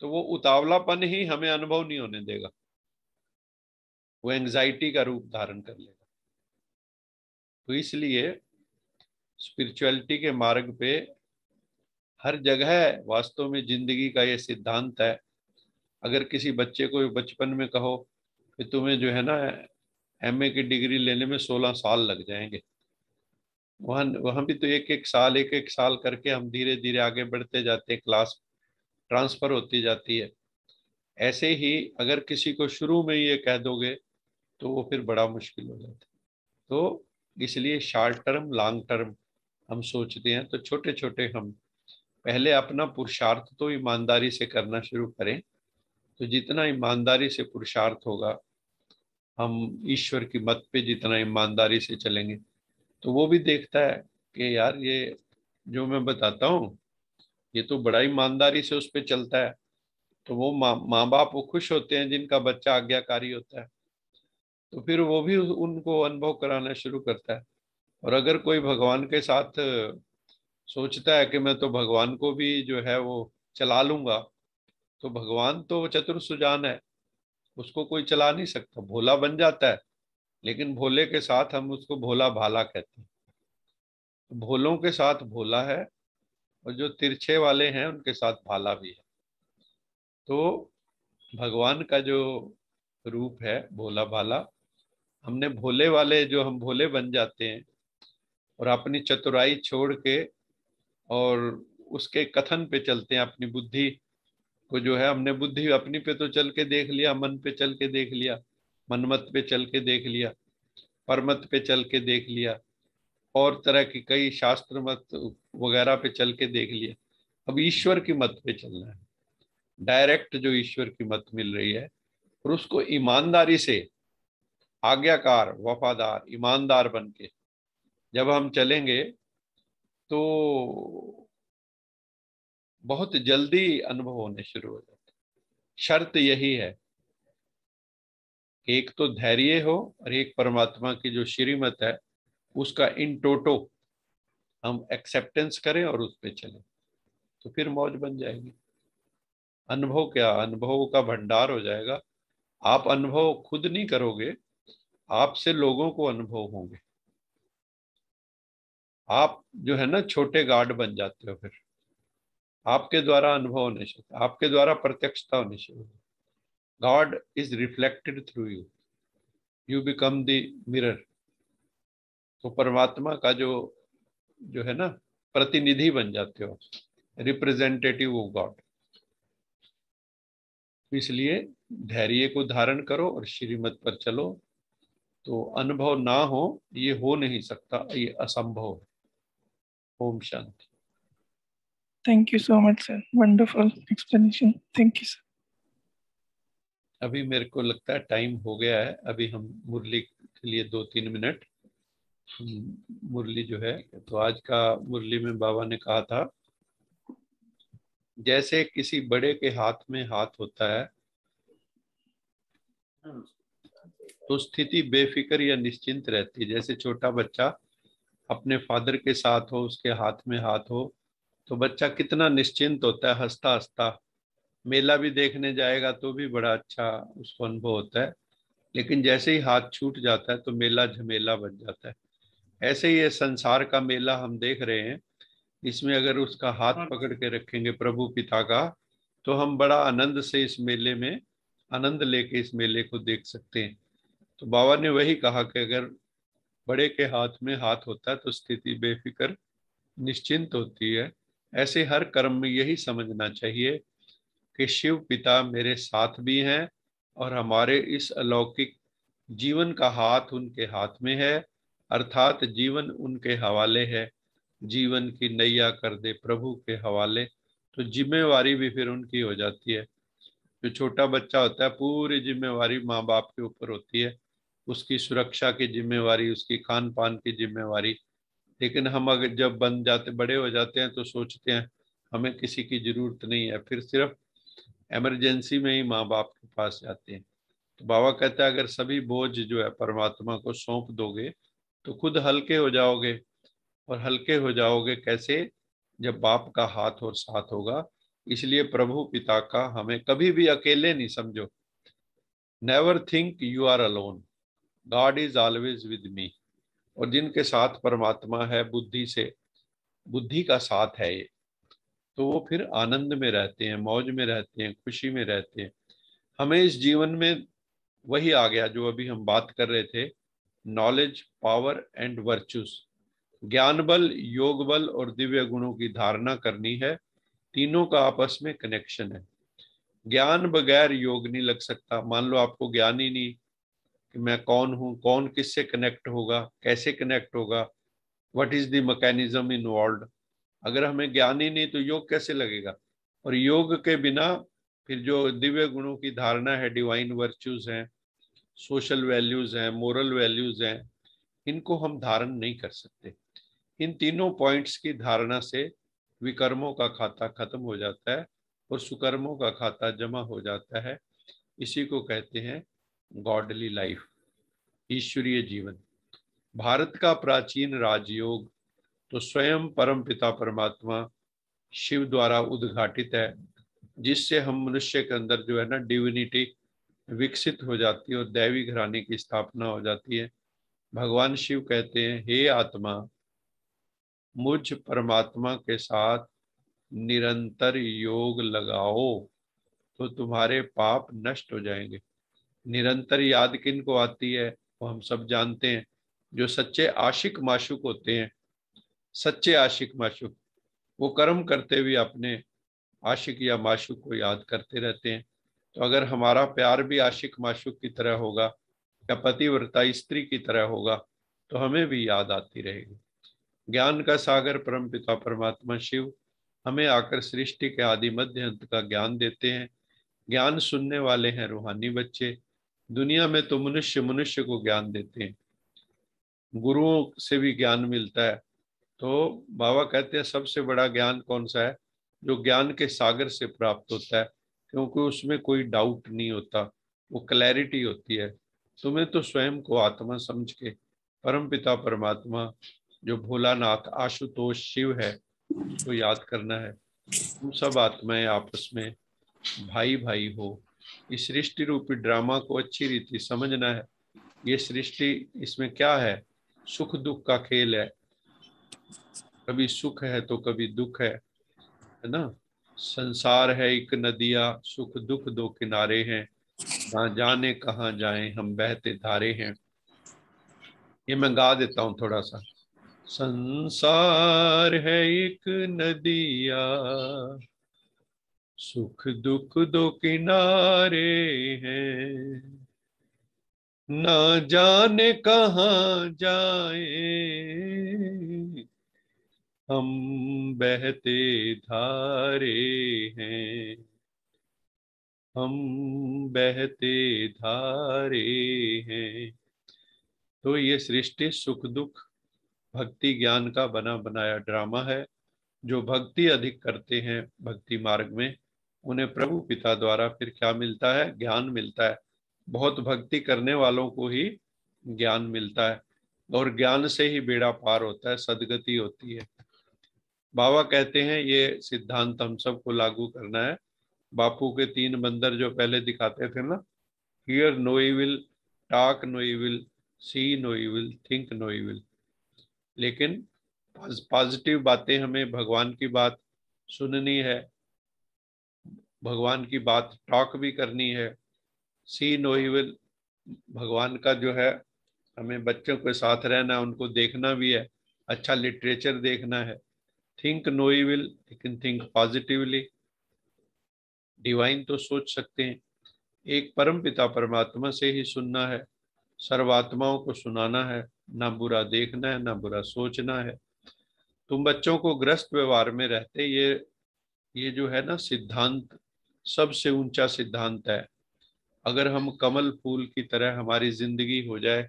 तो वो उतावलापन ही हमें अनुभव नहीं होने देगा, वो एंजाइटी का रूप धारण कर लेगा। तो इसलिए स्पिरिचुअलिटी के मार्ग पे हर जगह वास्तव में जिंदगी का ये सिद्धांत है। अगर किसी बच्चे को बचपन में कहो कि तुम्हें जो है ना एमए की डिग्री लेने में 16 साल लग जाएंगे, वहां वहां भी तो एक एक साल करके हम धीरे धीरे आगे बढ़ते जाते हैं, क्लास ट्रांसफर होती जाती है। ऐसे ही अगर किसी को शुरू में ये कह दोगे तो वो फिर बड़ा मुश्किल हो जाता है। तो इसलिए शॉर्ट टर्म लॉन्ग टर्म हम सोचते हैं, तो छोटे छोटे हम पहले अपना पुरुषार्थ तो ईमानदारी से करना शुरू करें। तो जितना ईमानदारी से पुरुषार्थ होगा, हम ईश्वर की मत पे जितना ईमानदारी से चलेंगे, तो वो भी देखता है कि यार ये जो मैं बताता हूँ ये तो बड़ा ईमानदारी से उस पर चलता है। तो वो माँ बाप वो खुश होते हैं जिनका बच्चा आज्ञाकारी होता है। तो फिर वो भी उनको अनुभव कराना शुरू करता है। और अगर कोई भगवान के साथ सोचता है कि मैं तो भगवान को भी जो है वो चला लूंगा, तो भगवान तो चतुर सुजान है, उसको कोई चला नहीं सकता, भोला बन जाता है। लेकिन भोले के साथ हम उसको भोला भाला कहते हैं। तो भोलों के साथ भोला है और जो तिरछे वाले हैं उनके साथ भाला भी है। तो भगवान का जो रूप है भोला भाला, हमने भोले वाले जो हम भोले बन जाते हैं और अपनी चतुराई छोड़ के और उसके कथन पे चलते हैं, अपनी बुद्धि को जो है हमने बुद्धि अपनी पे तो चल के देख लिया, मन पे चल के देख लिया, मनमत पे चल के देख लिया, परमत पे चल के देख लिया, और तरह की कई शास्त्र मत वगैरह पे चल के देख लिया। अब ईश्वर की मत पे चलना है, डायरेक्ट जो ईश्वर की मत मिल रही है, और उसको ईमानदारी से आज्ञाकार वफादार ईमानदार बन के जब हम चलेंगे तो बहुत जल्दी अनुभव होने शुरू हो जाते हैं। शर्त यही है कि एक तो धैर्य हो और एक परमात्मा की जो श्रीमत है उसका इन टोटो हम एक्सेप्टेंस करें और उस पर चलें, तो फिर मौज बन जाएगी। अनुभव क्या, अनुभव का भंडार हो जाएगा। आप अनुभव खुद नहीं करोगे, आपसे लोगों को अनुभव होंगे। आप जो है ना छोटे गार्ड बन जाते हो, फिर आपके द्वारा अनुभव होने शुरू, आपके द्वारा प्रत्यक्षता होनी शुरू। God is reflected through you, you become the mirror. तो परमात्मा का जो है ना प्रतिनिधि बन जाते हो, रिप्रेजेंटेटिव ऑफ गॉड। इसलिए धैर्य को धारण करो और श्रीमत पर चलो। तो अनुभव ना हो ये हो नहीं सकता, ये असंभव है। Om Shanti. Thank you so much, sir. Wonderful explanation. Thank you, sir. अभी मेरे को लगता है टाइम हो गया है, अभी हम मुरली के लिए 2-3 मिनट मुरली जो है, तो आज का मुरली में बाबा ने कहा था, जैसे किसी बड़े के हाथ में हाथ होता है तो स्थिति बेफिक्र या निश्चिंत रहती है। जैसे छोटा बच्चा अपने फादर के साथ हो, उसके हाथ में हाथ हो, तो बच्चा कितना निश्चिंत होता है, हंसता हंसता। मेला भी देखने जाएगा तो भी बड़ा अच्छा उसको अनुभव होता है, लेकिन जैसे ही हाथ छूट जाता है तो मेला झमेला बन जाता है। ऐसे ही ये संसार का मेला हम देख रहे हैं, इसमें अगर उसका हाथ पकड़ के रखेंगे प्रभु पिता का, तो हम बड़ा आनंद से इस मेले में आनंद लेके इस मेले को देख सकते हैं। तो बाबा ने वही कहा कि अगर बड़े के हाथ में हाथ होता है तो स्थिति बेफिक्र निश्चिंत होती है। ऐसे हर कर्म में यही समझना चाहिए कि शिव पिता मेरे साथ भी हैं और हमारे इस अलौकिक जीवन का हाथ उनके हाथ में है, अर्थात जीवन उनके हवाले है। जीवन की नैया कर दे प्रभु के हवाले, तो जिम्मेवारी भी फिर उनकी हो जाती है। जो छोटा बच्चा होता है पूरी जिम्मेवारी माँ बाप के ऊपर होती है, उसकी सुरक्षा की जिम्मेवारी, उसकी खान पान की जिम्मेवारी। लेकिन हम अगर जब बन जाते बड़े हो जाते हैं तो सोचते हैं हमें किसी की जरूरत नहीं है, फिर सिर्फ इमरजेंसी में ही माँ बाप के पास जाते हैं। तो बाबा कहता है अगर सभी बोझ जो है परमात्मा को सौंप दोगे तो खुद हल्के हो जाओगे। और हल्के हो जाओगे कैसे? जब बाप का हाथ और साथ होगा। इसलिए प्रभु पिता का हमें कभी भी अकेले नहीं समझो। Never think you are alone, God is always with me. और जिनके साथ परमात्मा है बुद्धि से, बुद्धि का साथ है ये, तो वो फिर आनंद में रहते हैं, मौज में रहते हैं, खुशी में रहते हैं। हमें इस जीवन में वही आ गया जो अभी हम बात कर रहे थे, नॉलेज, पावर एंड वर्चूज। ज्ञान बल, योग बल और दिव्य गुणों की धारणा करनी है। तीनों का आपस में कनेक्शन है। ज्ञान बगैर योग नहीं लग सकता। मान लो आपको ज्ञान ही नहीं कि मैं कौन हूं, कौन किससे कनेक्ट होगा, कैसे कनेक्ट होगा, what is the mechanism involve. अगर हमें ज्ञान ही नहीं तो योग कैसे लगेगा? और योग के बिना फिर जो दिव्य गुणों की धारणा है, डिवाइन वर्च्यूज हैं, सोशल वैल्यूज हैं, मोरल वैल्यूज हैं, इनको हम धारण नहीं कर सकते। इन तीनों पॉइंट्स की धारणा से विकर्मों का खाता खत्म हो जाता है और सुकर्मों का खाता जमा हो जाता है। इसी को कहते हैं गॉडली लाइफ, ईश्वरीय जीवन। भारत का प्राचीन राजयोग तो स्वयं परम पिता परमात्मा शिव द्वारा उद्घाटित है, जिससे हम मनुष्य के अंदर जो है ना डिविनिटी विकसित हो जाती है और दैवी घराने की स्थापना हो जाती है। भगवान शिव कहते हैं, हे आत्मा, मुझ परमात्मा के साथ निरंतर योग लगाओ तो तुम्हारे पाप नष्ट हो जाएंगे। निरंतर याद किन को आती है? वो हम सब जानते हैं, जो सच्चे आशिक माशुक होते हैं। सच्चे आशिक माशुक वो कर्म करते हुए अपने आशिक या माशुक को याद करते रहते हैं। तो अगर हमारा प्यार भी आशिक माशुक की तरह होगा या पतिव्रता स्त्री की तरह होगा तो हमें भी याद आती रहेगी। ज्ञान का सागर परमपिता परमात्मा शिव हमें आकर सृष्टि के आदि मध्य अंत का ज्ञान देते हैं। ज्ञान सुनने वाले हैं रूहानी बच्चे। दुनिया में तो मनुष्य मनुष्य को ज्ञान देते हैं, गुरुओं से भी ज्ञान मिलता है। तो बाबा कहते हैं सबसे बड़ा ज्ञान कौन सा है? जो ज्ञान के सागर से प्राप्त होता है, क्योंकि उसमें कोई डाउट नहीं होता, वो क्लैरिटी होती है। तुम्हें तो स्वयं को आत्मा समझ के परमपिता परमात्मा जो भोलानाथ आशुतोष शिव है उसको याद करना है। तुम सब आत्माएं आपस में भाई भाई हो। इस सृष्टि रूपी ड्रामा को अच्छी रीति समझना है। ये सृष्टि, इसमें क्या है? सुख दुख का खेल है। कभी सुख है तो कभी दुख है ना। संसार है एक नदिया, सुख दुख दो किनारे हैं, ना जाने कहाँ जाएं हम बहते धारे हैं। ये मैं गा देता हूँ थोड़ा सा। संसार है एक नदिया, सुख दुख दो किनारे हैं, न जाने कहाँ जाए हम बहते धारे हैं, हम बहते धारे हैं। तो ये सृष्टि सुख दुख भक्ति ज्ञान का बना बनाया ड्रामा है। जो भक्ति अधिक करते हैं भक्ति मार्ग में, उन्हें प्रभु पिता द्वारा फिर क्या मिलता है? ज्ञान मिलता है। बहुत भक्ति करने वालों को ही ज्ञान मिलता है, और ज्ञान से ही बेड़ा पार होता है, सदगति होती है। बाबा कहते हैं ये सिद्धांत हम सबको लागू करना है। बापू के 3 बंदर जो पहले दिखाते थे ना, hear no evil, talk no evil, see no evil, think no evil. लेकिन पॉजिटिव बातें, हमें भगवान की बात सुननी है, भगवान की बात टॉक भी करनी है। सी नो इविल, भगवान का जो है, हमें बच्चों के साथ रहना है, उनको देखना भी है, अच्छा लिटरेचर देखना है। थिंक नो इविल, लेकिन थिंक पॉजिटिवली, डिवाइन तो सोच सकते हैं। एक परम पिता परमात्मा से ही सुनना है, सर्वात्माओं को सुनाना है, ना बुरा देखना है, ना बुरा सोचना है। तुम बच्चों को ग्रस्त व्यवहार में रहते, ये जो है ना सिद्धांत, सबसे ऊंचा सिद्धांत है। अगर हम कमल फूल की तरह हमारी जिंदगी हो जाए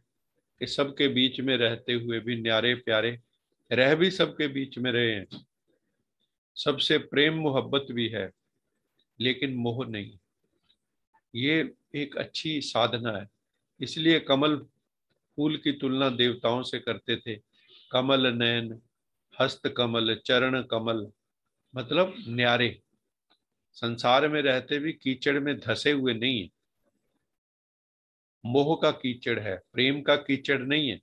कि सबके बीच में रहते हुए भी न्यारे प्यारे रह भी सबके बीच में रहे हैं, सबसे प्रेम मोहब्बत भी है, लेकिन मोह नहीं, ये एक अच्छी साधना है। इसलिए कमल फूल की तुलना देवताओं से करते थे। कमल नयन, हस्त कमल, चरण कमल, मतलब न्यारे, संसार में रहते भी कीचड़ में धसे हुए नहीं है। मोह का कीचड़ है, प्रेम का कीचड़ नहीं है।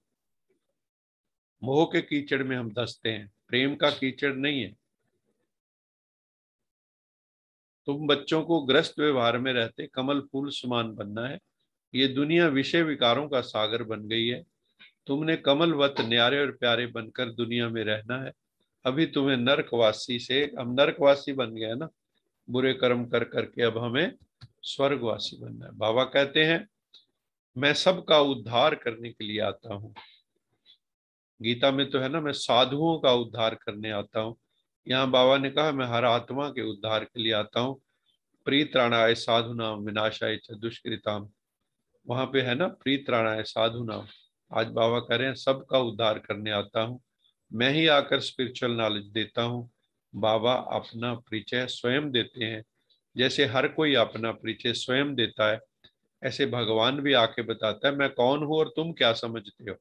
मोह के कीचड़ में हम धसते हैं, प्रेम का कीचड़ नहीं है। तुम बच्चों को ग्रस्त व्यवहार में रहते कमल फूल समान बनना है। ये दुनिया विषय विकारों का सागर बन गई है। तुमने कमलवत न्यारे और प्यारे बनकर दुनिया में रहना है। अभी तुम्हें नरकवासी से, हम नरकवासी बन गए ना बुरे कर्म कर करके, अब हमें स्वर्गवासी बनना है। बाबा कहते हैं मैं सबका उद्धार करने के लिए आता हूँ। गीता में तो है ना, मैं साधुओं का उद्धार करने आता हूँ। यहाँ बाबा ने कहा मैं हर आत्मा के उद्धार के लिए आता हूँ। प्रीत्राणाय साधुनाम विनाशाय च दुष्कृताम, वहां पे है ना प्रीत्राणाय साधुनाम। आज बाबा कह रहे हैं सबका उद्धार करने आता हूँ। मैं ही आकर स्पिरिचुअल नॉलेज देता हूँ। बाबा अपना परिचय स्वयं देते हैं। जैसे हर कोई अपना परिचय स्वयं देता है, ऐसे भगवान भी आके बताता है मैं कौन हूँ और तुम क्या समझते हो।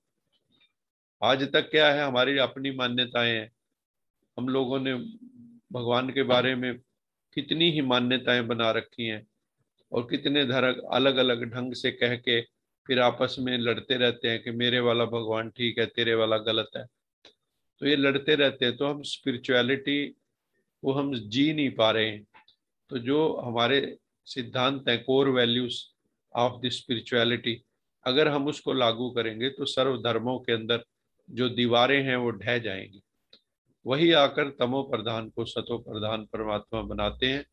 आज तक क्या है, हमारी अपनी मान्यताएं हैं। हम लोगों ने भगवान के बारे में कितनी ही मान्यताएं बना रखी हैं, और कितने धर्म अलग अलग ढंग से कह के फिर आपस में लड़ते रहते हैं कि मेरे वाला भगवान ठीक है, तेरे वाला गलत है। तो ये लड़ते रहते हैं, तो हम स्पिरिचुअलिटी को हम जी नहीं पा रहे हैं। तो जो हमारे सिद्धांत हैं, core values of the spirituality, अगर हम उसको लागू करेंगे तो सर्व धर्मों के अंदर जो दीवारें हैं वो ढह जाएंगी। वही आकर तमो प्रधान को सतो प्रधान परमात्मा बनाते हैं।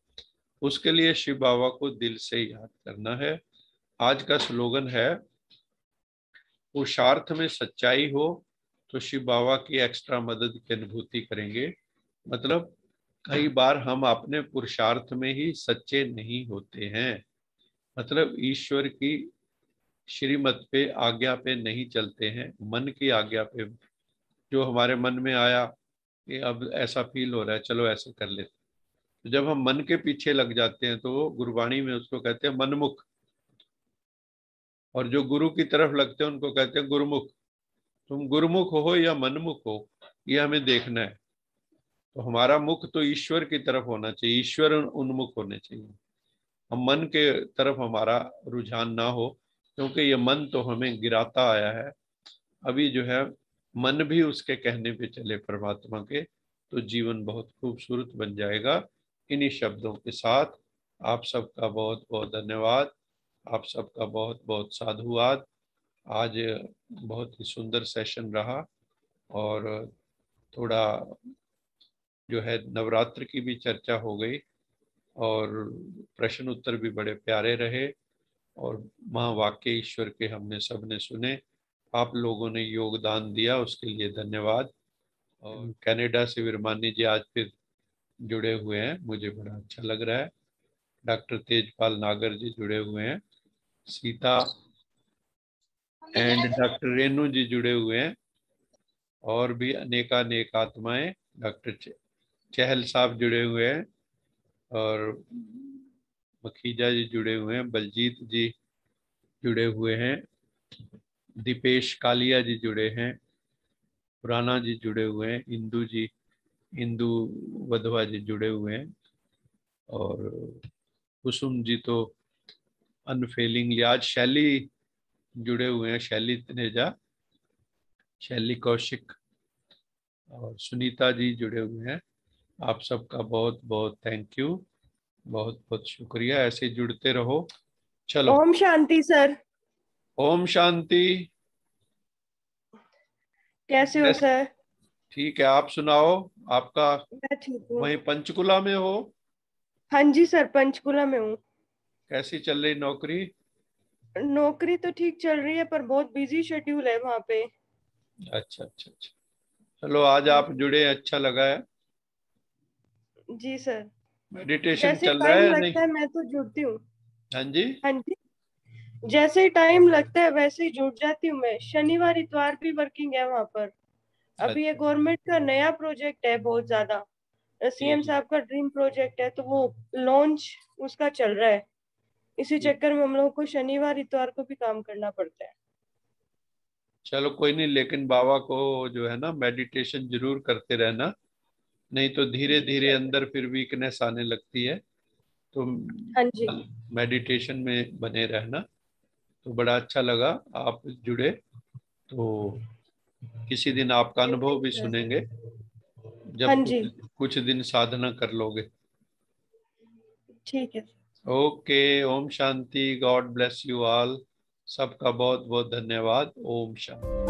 उसके लिए शिव बाबा को दिल से याद करना है। आज का स्लोगन है पुरुषार्थ में सच्चाई हो तो शिव बाबा की एक्स्ट्रा मदद की अनुभूति करेंगे। मतलब कई बार हम अपने पुरुषार्थ में ही सच्चे नहीं होते हैं, मतलब ईश्वर की श्रीमत पे, आज्ञा पे नहीं चलते हैं, मन की आज्ञा पे। जो हमारे मन में आया कि अब ऐसा फील हो रहा है, चलो ऐसे कर लेते। तो जब हम मन के पीछे लग जाते हैं तो वो गुरबाणी में उसको कहते हैं मनमुख, और जो गुरु की तरफ लगते हैं उनको कहते हैं गुरुमुख। तुम गुरुमुख हो या मनमुख हो, ये हमें देखना है। तो हमारा मुख तो ईश्वर की तरफ होना चाहिए, ईश्वर उन्मुख होने चाहिए। हम मन के तरफ हमारा रुझान ना हो, क्योंकि ये मन तो हमें गिराता आया है। अभी जो है मन भी उसके कहने पे चले परमात्मा के, तो जीवन बहुत खूबसूरत बन जाएगा। इन्हीं शब्दों के साथ आप सबका बहुत बहुत धन्यवाद, आप सबका बहुत बहुत साधुवाद। आज बहुत ही सुंदर सेशन रहा, और थोड़ा जो है नवरात्र की भी चर्चा हो गई, और प्रश्न उत्तर भी बड़े प्यारे रहे। और महावाक्य ईश्वर के हमने सबने सुने। आप लोगों ने योगदान दिया, उसके लिए धन्यवाद। और कनाडा से विरमानी जी आज फिर जुड़े हुए हैं, मुझे बड़ा अच्छा लग रहा है। डॉक्टर तेजपाल नागर जी जुड़े हुए हैं, सीता एंड डॉक्टर रेणु जी जुड़े हुए हैं, और भी अनेकानेक आत्माएं, डॉक्टर चहल साहब जुड़े हुए हैं, और मखीजा जी जुड़े हुए हैं, बलजीत जी जुड़े हुए हैं, दीपेश कालिया जी जुड़े हैं, पुराना जी जुड़े हुए हैं, इंदू जी, इंदू वधवा जी जुड़े हुए हैं, और कुसुम जी तो अनफेलिंगली, आज शैली जुड़े हुए हैं, शैली तनेजा, शैली कौशिक, और सुनीता जी जुड़े हुए हैं। आप सबका बहुत बहुत थैंक यू, बहुत बहुत शुक्रिया, ऐसे जुड़ते रहो। चलो, ओम शांति सर। ओम शांति। कैसे हो सर? ठीक है, आप सुनाओ, आपका मैं ठीक हूँ। वहीं पंचकुला में हो? हाँ जी सर, पंचकुला में हूँ। कैसी चल रही नौकरी? नौकरी तो ठीक चल रही है, पर बहुत बिजी शेड्यूल है वहाँ पे। अच्छा अच्छा अच्छा, चलो आज आप जुड़े, अच्छा लगा है। जी सर। मेडिटेशन जैसे चल रहा टाइम है नहीं? लगता है मैं तो जुड़ती हूँ। हाँ जी। हाँ जी, जैसे टाइम लगता है वैसे ही जुड़ जाती हूँ मैं। शनिवार इतवार भी वर्किंग है वहाँ पर। अभी ये अच्छा, गवर्नमेंट का नया प्रोजेक्ट है, बहुत ज्यादा जी सीएम जी। साहब का ड्रीम प्रोजेक्ट है, तो वो लॉन्च उसका चल रहा है। इसी जी। चक्कर में हम लोगों को शनिवार इतवार को भी काम करना पड़ता है। चलो कोई नहीं, लेकिन बाबा को जो है ना मेडिटेशन जरूर करते रहना, नहीं तो धीरे जी धीरे सर। अंदर फिर वीकनेस आने लगती है। तो हाँ जी। मेडिटेशन में बने रहना। तो बड़ा अच्छा लगा आप जुड़े, तो किसी दिन आपका अनुभव भी सुनेंगे हाँ जब जी, कुछ दिन साधना कर लोगे। ठीक है। Okay, Om Shanti, God bless you all. सबका बहुत बहुत धन्यवाद। ओम शांति।